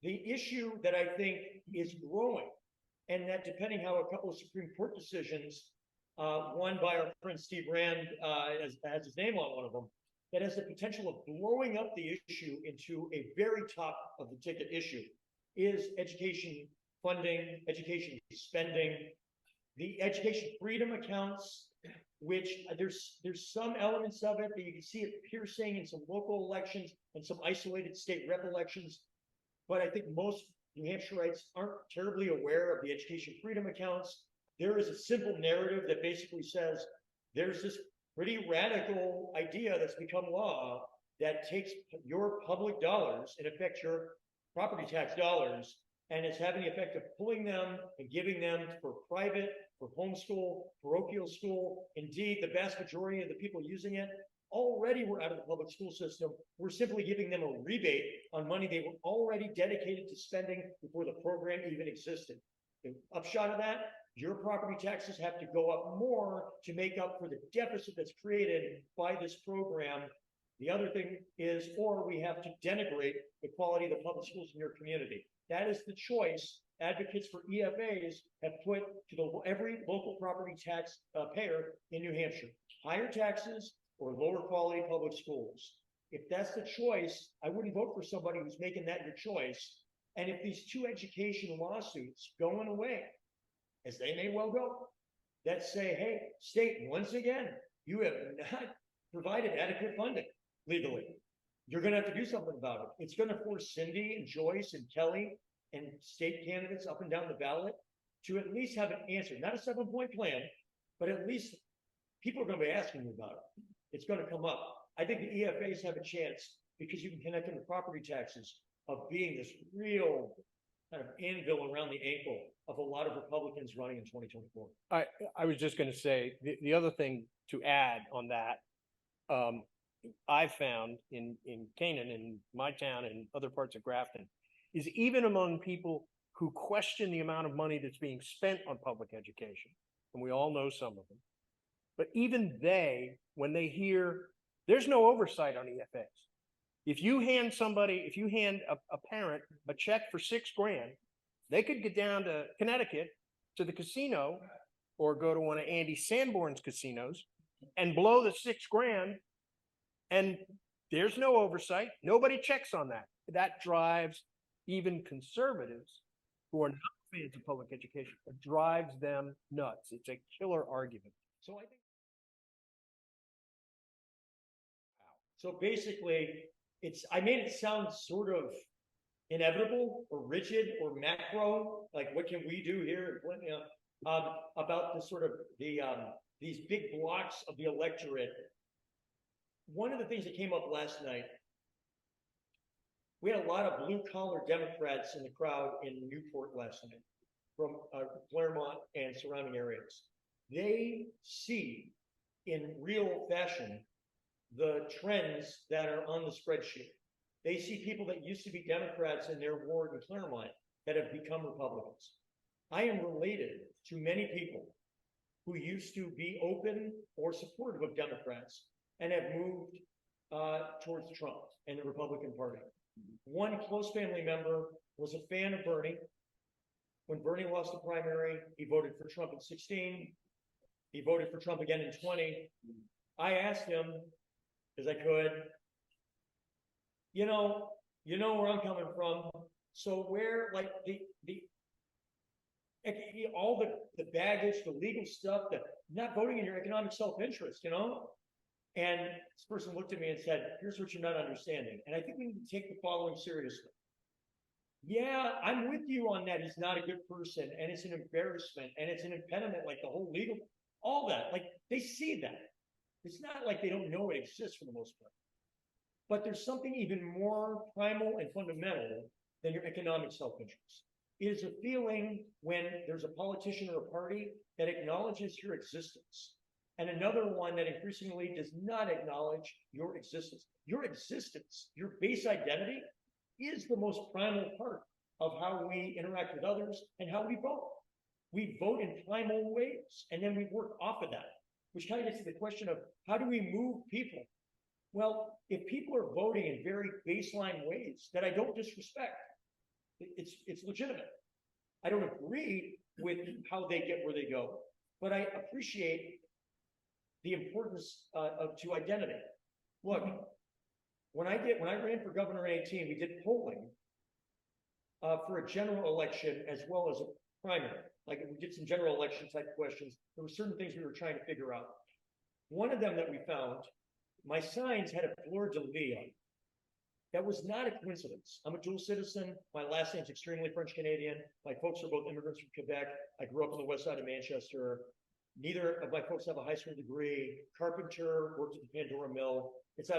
Speaker 3: The issue that I think is growing, and that depending how a couple of Supreme Court decisions, one by our friend Steve Rand has his name on one of them, that has the potential of blowing up the issue into a very top of the ticket issue, is education funding, education spending, the education freedom accounts, which there's some elements of it, but you can see it piercing in some local elections and some isolated state rep elections. But I think most New Hampshireites aren't terribly aware of the education freedom accounts. There is a simple narrative that basically says there's this pretty radical idea that's become law that takes your public dollars, in effect your property tax dollars, and it's having the effect of pulling them and giving them for private, for homeschool, parochial school. Indeed, the vast majority of the people using it already were out of the public school system. We're simply giving them a rebate on money they were already dedicated to spending before the program even existed. The upshot of that, your property taxes have to go up more to make up for the deficit that's created by this program. The other thing is, or we have to denigrate the quality of the public schools in your community. That is the choice advocates for EFAs have put to every local property tax payer in New Hampshire. Higher taxes or lower quality public schools. If that's the choice, I wouldn't vote for somebody who's making that your choice. And if these two education lawsuits going away, as they may well go, that say, hey, state, once again, you have not provided adequate funding legally. You're going to have to do something about it. It's going to force Cindy and Joyce and Kelly and state candidates up and down the ballot to at least have an answer, not a 7-point plan, but at least people are gonna be asking you about it. It's gonna come up. I think the EFAs have a chance because you can connect them to property taxes of being this real kind of anvil around the ankle of a lot of Republicans running in 2024.
Speaker 2: I was just gonna say, the other thing to add on that, I found in Canaan, in my town and other parts of Grafton, is even among people who question the amount of money that's being spent on public education, and we all know some of them, but even they, when they hear there's no oversight on EFAs. If you hand a parent a check for $6,000, they could get down to Connecticut to the casino or go to one of Andy Sanborn's casinos and blow the $6,000, and there's no oversight. Nobody checks on that. That drives even conservatives who are not fans of public education. It drives them nuts. It's a killer argument.
Speaker 3: So I think. So basically, I made it sound sort of inevitable or rigid or macro, like what can we do here, about the sort of these big blocks of the electorate. One of the things that came up last night, we had a lot of blue collar Democrats in the crowd in Newport last night from Claremont and surrounding areas. They see in real fashion the trends that are on the spreadsheet. They see people that used to be Democrats in their ward in Claremont that have become Republicans. I am related to many people who used to be open or supportive of Democrats and have moved towards Trump and the Republican Party. One close family member was a fan of Bernie. When Bernie lost the primary, he voted for Trump in 2016. He voted for Trump again in 2020. I asked him, as I could, you know where I'm coming from. So where, like, all the baggage, the legal stuff, the not voting in your economic self-interest, And this person looked at me and said, here's what you're not understanding. And I think we need to take the following seriously. Yeah, I'm with you on that. He's not a good person, and it's an embarrassment, and it's an impediment, like the whole legal, all that. Like, they see that. It's not like they don't know it exists for the most part. But there's something even more primal and fundamental than your economic self-interest. It is a feeling when there's a politician or a party that acknowledges your existence, and another one that increasingly does not acknowledge your existence. Your existence, your base identity, is the most primal part of how we interact with others and how we vote. We vote in primal ways, and then we work off of that, which kind of gets to the question of how do we move people? Well, if people are voting in very baseline ways that I don't disrespect, it's legitimate. I don't agree with how they get where they go, but I appreciate the importance to identity. Look, when I ran for governor in 2018, we did polling for a general election as well as a primary. Like, we did some general election type questions. There were certain things we were trying to figure out. One of them that we found, my signs had a fleur-de-lis on it. That was not a coincidence. I'm a dual citizen. My last name's extremely French Canadian. My folks are both immigrants from Quebec. I grew up on the west side of Manchester. Neither of my folks have a high school degree. Carpenter, worked at the Pandora Mill. It's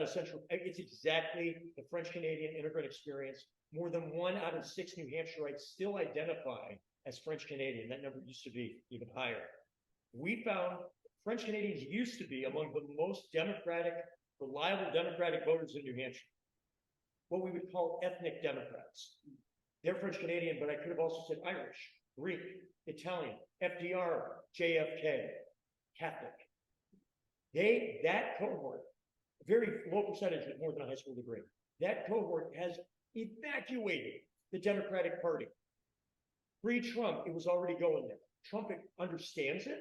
Speaker 3: exactly the French Canadian immigrant experience. More than 1 out of 6 New Hampshireites still identify as French Canadian. That number used to be even higher. We found French Canadians used to be among the most democratic, reliable Democratic voters in New Hampshire. What we would call ethnic Democrats. They're French Canadian, but I could have also said Irish, Greek, Italian, FDR, JFK, Catholic. That cohort, a very low percentage with more than a high school degree, that cohort has evacuated the Democratic Party. Pre-Trump, it was already going there. Trump understands it.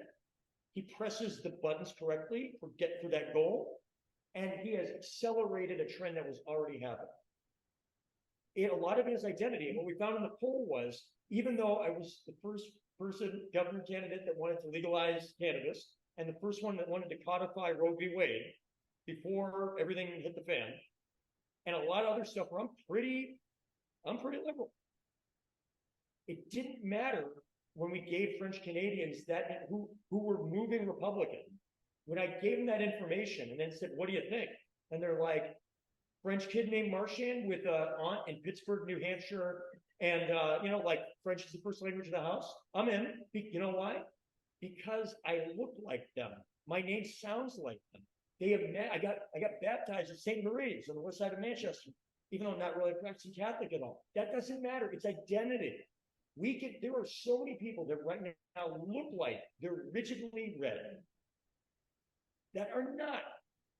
Speaker 3: He presses the buttons correctly for that goal, and he has accelerated a trend that was already happening. A lot of it is identity. And what we found in the poll was, even though I was the first person, governor candidate that wanted to legalize cannabis, and the first one that wanted to codify Roe v. Wade before everything hit the fan, and a lot of other stuff where I'm pretty liberal. It didn't matter when we gave French Canadians that, who were moving Republican, when I gave them that information and then said, what do you think? And they're like, French kid named Marchand with an aunt in Pittsburgh, New Hampshire. And, you know, like French is the first language of the house. I'm in. You know why? Because I look like them. My name sounds like them. They have met, I got baptized at St. Marie's on the west side of Manchester, even though I'm not really a practicing Catholic at all. That doesn't matter. It's identity. There are so many people that right now look like they're rigidly red that are not.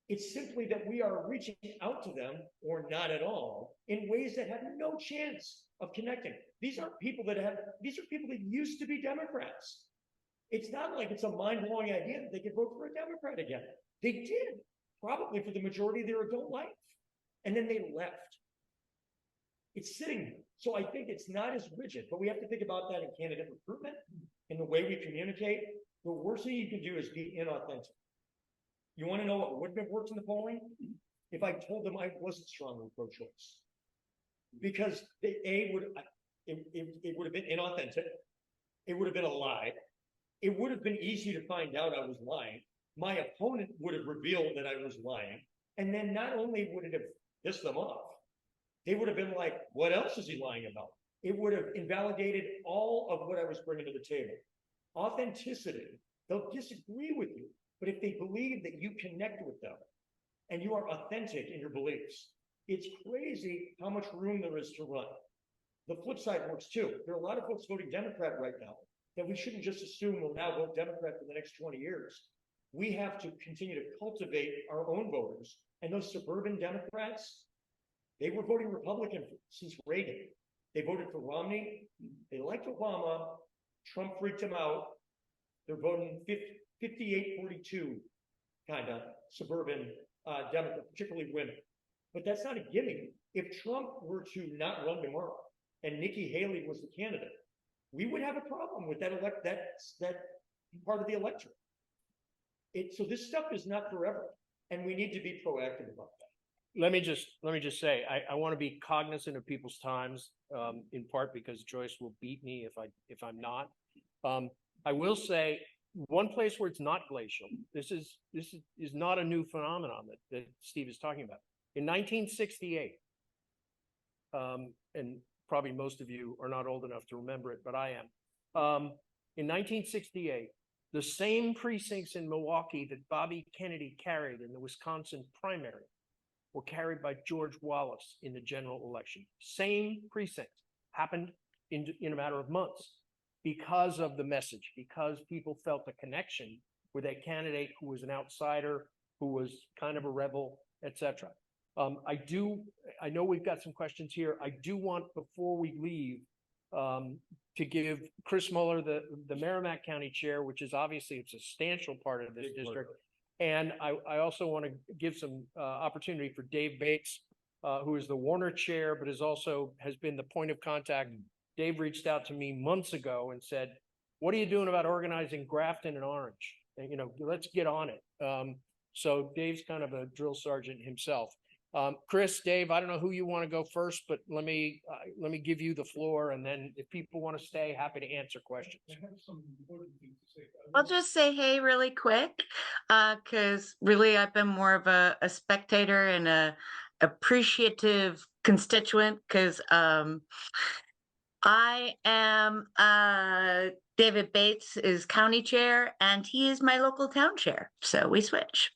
Speaker 3: It's simply that we are reaching out to them, or not at all, in ways that have no chance of connecting. These are people that used to be Democrats. It's not like it's a mind-blowing idea that they could vote for a Democrat again. They did, probably for the majority of their adult life. And then they left. It's sitting there. So I think it's not as rigid, but we have to think about that in candidate recruitment, in the way we communicate. The worst thing you can do is be inauthentic. You want to know what wouldn't have worked in the polling? If I told them I wasn't strongly pro-choice. Because it would have been inauthentic. It would have been a lie. It would have been easy to find out I was lying. My opponent would have revealed that I was lying. And then not only would it have pissed them off, they would have been like, what else is he lying about? It would have invalidated all of what I was bringing to the table. Authenticity, they'll disagree with you, but if they believe that you connect with them and you are authentic in your beliefs, it's crazy how much room there is to run. The flip side works too. There are a lot of folks voting Democrat right now that we shouldn't just assume will now vote Democrat for the next 20 years. We have to continue to cultivate our own voters. And those suburban Democrats, they were voting Republican since Reagan. They voted for Romney. They liked Obama. Trump freaked them out. They're voting 58-42 kind of suburban Democrat, particularly women. But that's not a gimme. If Trump were to not run tomorrow and Nikki Haley was the candidate, we would have a problem with that part of the electorate. So this stuff is not forever, and we need to be proactive about that.
Speaker 2: Let me just say, I want to be cognizant of people's times, in part because Joyce will beat me if I'm not. I will say one place where it's not glacial. This is not a new phenomenon that Steve is talking about. In 1968, and probably most of you are not old enough to remember it, but I am. In 1968, the same precincts in Milwaukee that Bobby Kennedy carried in the Wisconsin primary were carried by George Wallace in the general election. Same precincts happened in a matter of months because of the message, because people felt a connection with a candidate who was an outsider, who was kind of a rebel, etc. I know we've got some questions here. I do want, before we leave, to give Chris Muller, the Merrimack County Chair, which is obviously a substantial part of this district. And I also want to give some opportunity for Dave Bates, who is the Warner Chair, but has been the point of contact. Dave reached out to me months ago and said, what are you doing about organizing Grafton and Orange? And, let's get on it. So Dave's kind of a drill sergeant himself. Chris, Dave, I don't know who you want to go first, but let me give you the floor, and then if people want to stay, happy to answer questions.
Speaker 4: I have some important things to say.
Speaker 5: I'll just say hey really quick, because really I've been more of a spectator and a appreciative constituent, because I am David Bates is county chair and he is my local town chair, so we switch.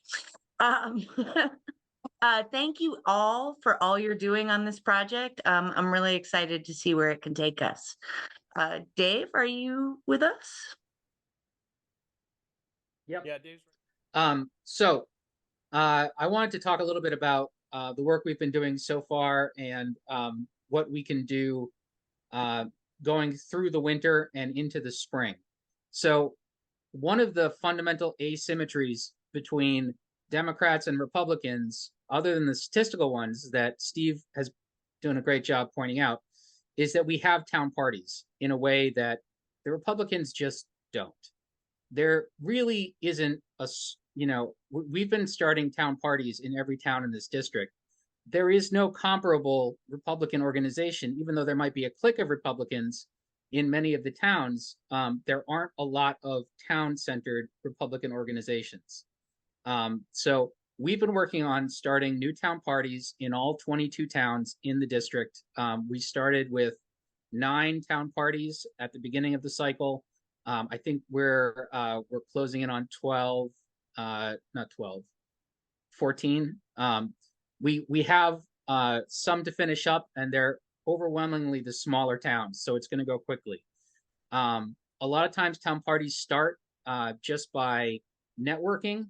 Speaker 5: Thank you all for all you're doing on this project. I'm really excited to see where it can take us. Dave, are you with us?
Speaker 6: Yep.
Speaker 2: Yeah, Dave's
Speaker 6: So I wanted to talk a little bit about the work we've been doing so far and what we can do going through the winter and into the spring. So one of the fundamental asymmetries between Democrats and Republicans, other than the statistical ones that Steve has done a great job pointing out, is that we have town parties in a way that the Republicans just don't. There really isn't we've been starting town parties in every town in this district. There is no comparable Republican organization, even though there might be a clique of Republicans, in many of the towns, there aren't a lot of town-centered Republican organizations. So we've been working on starting new town parties in all 22 towns in the district. We started with 9 town parties at the beginning of the cycle. I think we're closing in on 12, not 12, 14. We have some to finish up, and they're overwhelmingly the smaller towns, so it's going to go quickly. A lot of times town parties start just by networking.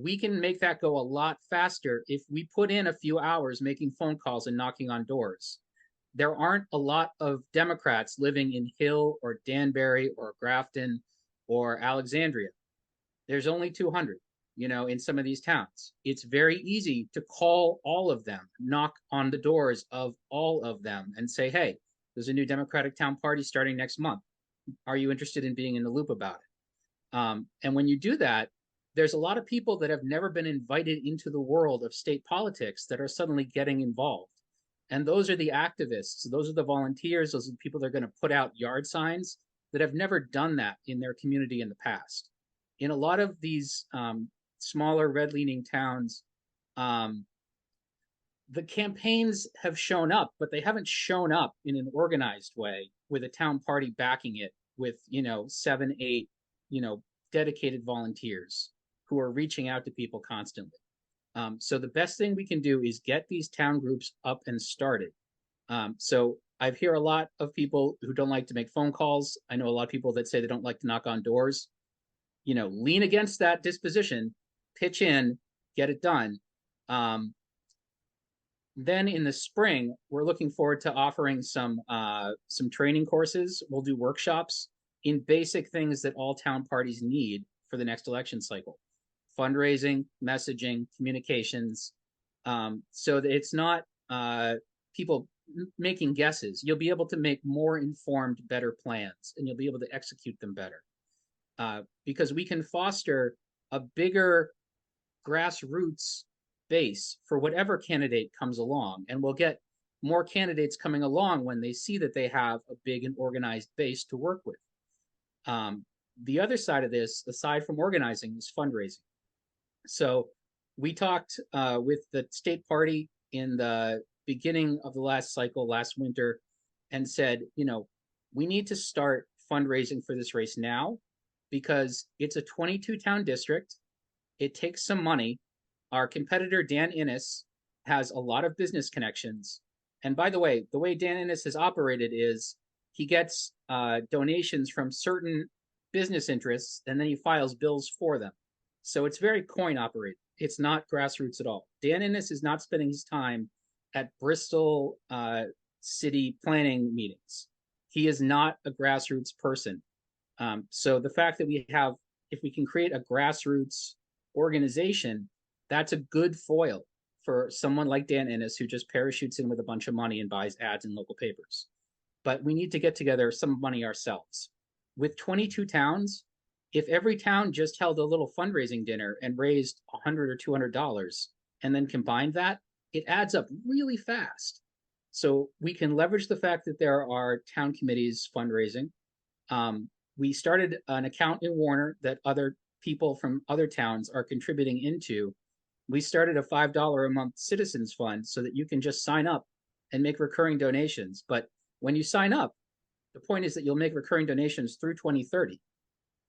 Speaker 6: We can make that go a lot faster if we put in a few hours making phone calls and knocking on doors. There aren't a lot of Democrats living in Hill or Danbury or Grafton or Alexandria. There's only 200, in some of these towns. It's very easy to call all of them, knock on the doors of all of them and say, hey, there's a new Democratic town party starting next month. Are you interested in being in the loop about it? And when you do that, there's a lot of people that have never been invited into the world of state politics that are suddenly getting involved. And those are the activists. Those are the volunteers. Those are the people that are going to put out yard signs that have never done that in their community in the past. In a lot of these smaller red-leaning towns, the campaigns have shown up, but they haven't shown up in an organized way with a town party backing it with, 7, 8, dedicated volunteers who are reaching out to people constantly. So the best thing we can do is get these town groups up and started. So I hear a lot of people who don't like to make phone calls. I know a lot of people that say they don't like to knock on doors. Lean against that disposition, pitch in, get it done. Then in the spring, we're looking forward to offering some training courses. We'll do workshops in basic things that all town parties need for the next election cycle. Fundraising, messaging, communications, so that it's not people making guesses. You'll be able to make more informed, better plans, and you'll be able to execute them better. Because we can foster a bigger grassroots base for whatever candidate comes along, and we'll get more candidates coming along when they see that they have a big and organized base to work with. The other side of this, aside from organizing, is fundraising. So we talked with the state party in the beginning of the last cycle, last winter, and said, we need to start fundraising for this race now because it's a 22 town district. It takes some money. Our competitor, Dan Innes, has a lot of business connections. And by the way Dan Innes has operated is he gets donations from certain business interests, and then he files bills for them. So it's very coin operated. It's not grassroots at all. Dan Innes is not spending his time at Bristol city planning meetings. He is not a grassroots person. So the fact that if we can create a grassroots organization, that's a good foil for someone like Dan Innes who just parachutes in with a bunch of money and buys ads in local papers. But we need to get together some money ourselves. With 22 towns, if every town just held a little fundraising dinner and raised $100 or $200 and then combined that, it adds up really fast. So we can leverage the fact that there are town committees fundraising. We started an account in Warner that other people from other towns are contributing into. We started a $5 a month citizens fund so that you can just sign up and make recurring donations. But when you sign up, the point is that you'll make recurring donations through 2030.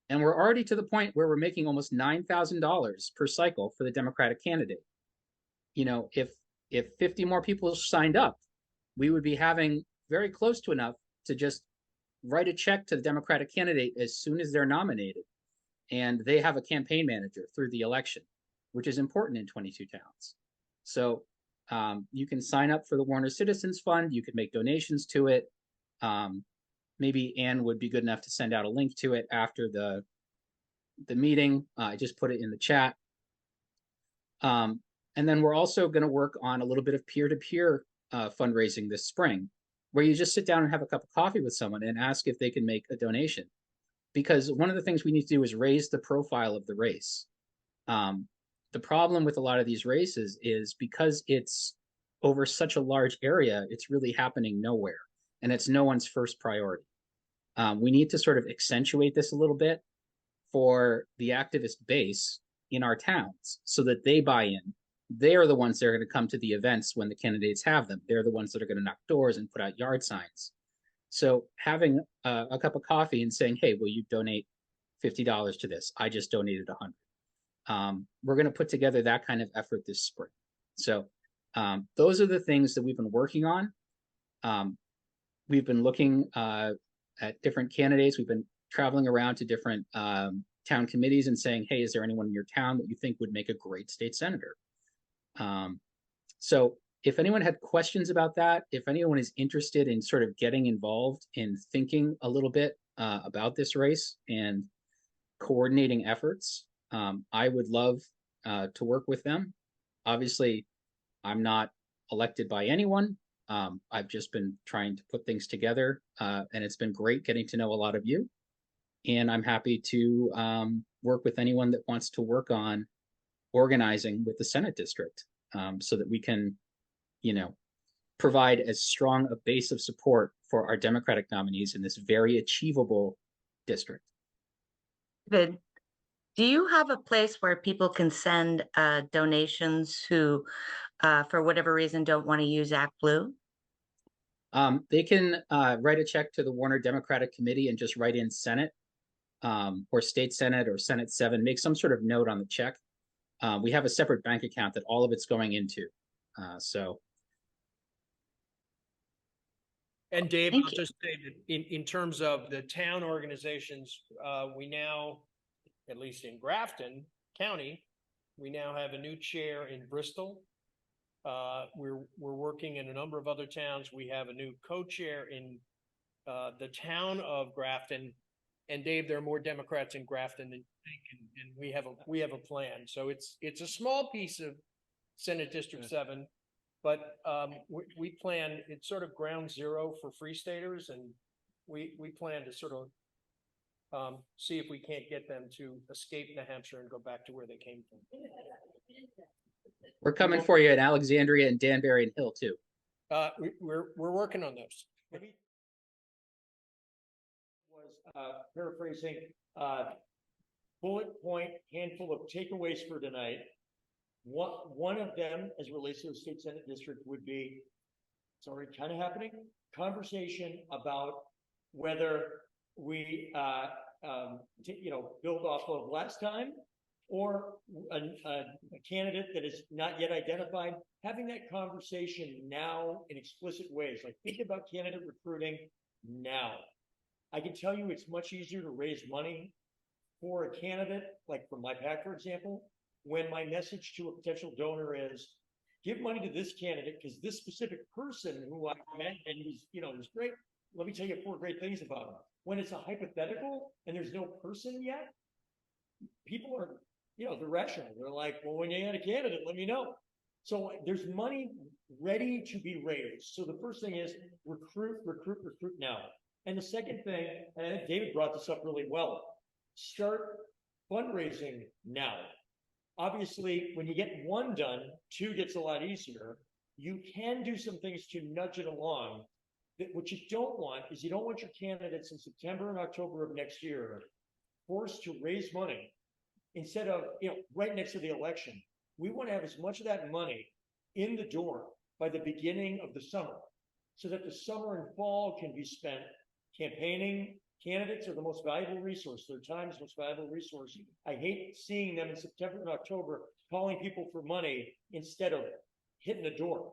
Speaker 6: And we're already to the point where we're making almost $9,000 per cycle for the Democratic candidate. If 50 more people signed up, we would be having very close to enough to just write a check to the Democratic candidate as soon as they're nominated. And they have a campaign manager through the election, which is important in 22 towns. So you can sign up for the Warner Citizens Fund. You could make donations to it. Maybe Ann would be good enough to send out a link to it after the meeting. I just put it in the chat. And then we're also going to work on a little bit of peer-to-peer fundraising this spring, where you just sit down and have a cup of coffee with someone and ask if they can make a donation. Because one of the things we need to do is raise the profile of the race. The problem with a lot of these races is because it's over such a large area, it's really happening nowhere, and it's no one's first priority. We need to sort of accentuate this a little bit for the activist base in our towns so that they buy in. They're the ones that are going to come to the events when the candidates have them. They're the ones that are going to knock doors and put out yard signs. So having a cup of coffee and saying, hey, will you donate $50 to this? I just donated 100. We're going to put together that kind of effort this spring. So those are the things that we've been working on. We've been looking at different candidates. We've been traveling around to different town committees and saying, hey, is there anyone in your town that you think would make a great state senator? So if anyone had questions about that, if anyone is interested in sort of getting involved in thinking a little bit about this race and coordinating efforts, I would love to work with them. Obviously, I'm not elected by anyone. I've just been trying to put things together, and it's been great getting to know a lot of you. And I'm happy to work with anyone that wants to work on organizing with the Senate district so that we can, provide as strong a base of support for our Democratic nominees in this very achievable district.
Speaker 5: David, do you have a place where people can send donations who, for whatever reason, don't want to use Act Blue?
Speaker 6: They can write a check to the Warner Democratic Committee and just write in Senate or State Senate or Senate 7, make some sort of note on the check. We have a separate bank account that all of it's going into.
Speaker 2: And Dave,
Speaker 5: Thank
Speaker 2: I'll
Speaker 5: you.
Speaker 2: just say that in terms of the town organizations, we now, at least in Grafton County, we now have a new chair in Bristol. We're working in a number of other towns. We have a new co-chair in the town of Grafton. And Dave, there are more Democrats in Grafton than you think, and we have a plan. So it's a small piece of Senate District 7. But we plan, it's sort of ground zero for Free Staters, and we plan to sort of see if we can't get them to escape New Hampshire and go back to where they came from.
Speaker 6: We're coming for you in Alexandria and Danbury and Hill too.
Speaker 2: We're working on those.
Speaker 3: Maybe was paraphrasing bullet point handful of takeaways for tonight. One of them, as relates to the state senate district, would be, it's already kind of happening, conversation about whether we build off of last time or a candidate that is not yet identified, having that conversation now in explicit ways, like think about candidate recruiting now. I can tell you it's much easier to raise money for a candidate, like from my PAC, for example, when my message to a potential donor is, give money to this candidate because this specific person who I met and was great. Let me tell you 4 great things about him. When it's a hypothetical and there's no person yet, people are, they're rational. They're like, well, when you had a candidate, let me know. So there's money ready to be raised. So the first thing is recruit now. And the second thing, and I think David brought this up really well, start fundraising now. Obviously, when you get 1 done, 2 gets a lot easier. You can do some things to nudge it along. What you don't want is you don't want your candidates in September and October of next year forced to raise money instead of, right next to the election. We want to have as much of that money in the door by the beginning of the summer so that the summer and fall can be spent campaigning. Candidates are the most valuable resource. Their time is the most valuable resource. I hate seeing them in September and October calling people for money instead of hitting the door.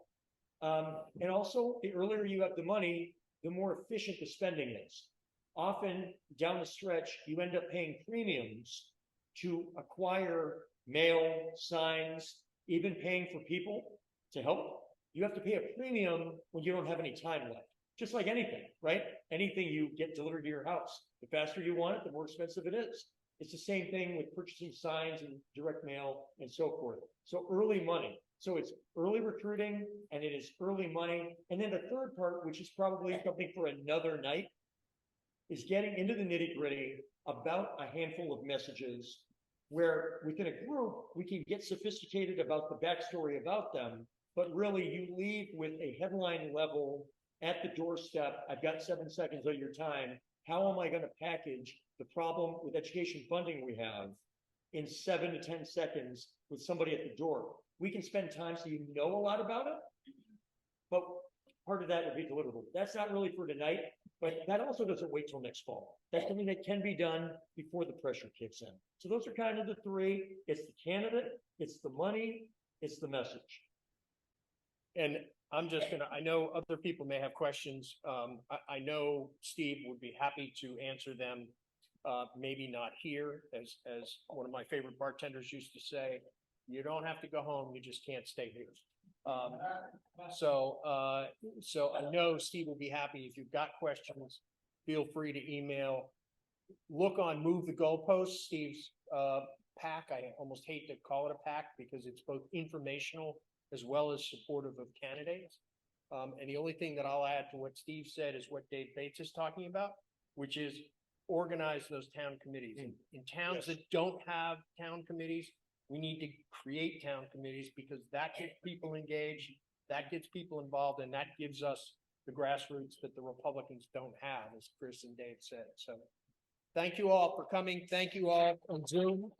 Speaker 3: And also, the earlier you have the money, the more efficient the spending is. Often, down the stretch, you end up paying premiums to acquire mail, signs, even paying for people to help. You have to pay a premium when you don't have any time left. Just like anything, right? Anything you get delivered to your house. The faster you want it, the more expensive it is. It's the same thing with purchasing signs and direct mail and so forth. So early money. So it's early recruiting and it is early money. And then the third part, which is probably something for another night, is getting into the nitty-gritty about a handful of messages where within a group, we can get sophisticated about the backstory about them, but really you leave with a headline level at the doorstep. I've got 7 seconds of your time. how am I gonna package the problem with education funding we have in 7 to 10 seconds with somebody at the door? We can spend time so you know a lot about it, but part of that would be deliverable. That's not really for tonight, but that also doesn't wait till next fall. That's something that can be done before the pressure kicks in. So those are kind of the three. It's the candidate, it's the money, it's the message.
Speaker 2: And I'm just gonna, I know other people may have questions. I know Steve would be happy to answer them. Maybe not here, as one of my favorite bartenders used to say, you don't have to go home, you just can't stay here. So I know Steve will be happy. If you've got questions, feel free to email. Look on Move the Goalposts, Steve's pack. I almost hate to call it a pack because it's both informational as well as supportive of candidates. And the only thing that I'll add to what Steve said is what Dave Bates is talking about, which is organize those town committees. In towns that don't have town committees, we need to create town committees because that gets people engaged, that gets people involved, and that gives us the grassroots that the Republicans don't have, as Chris and Dave said. So thank you all for coming. Thank you all on Zoom.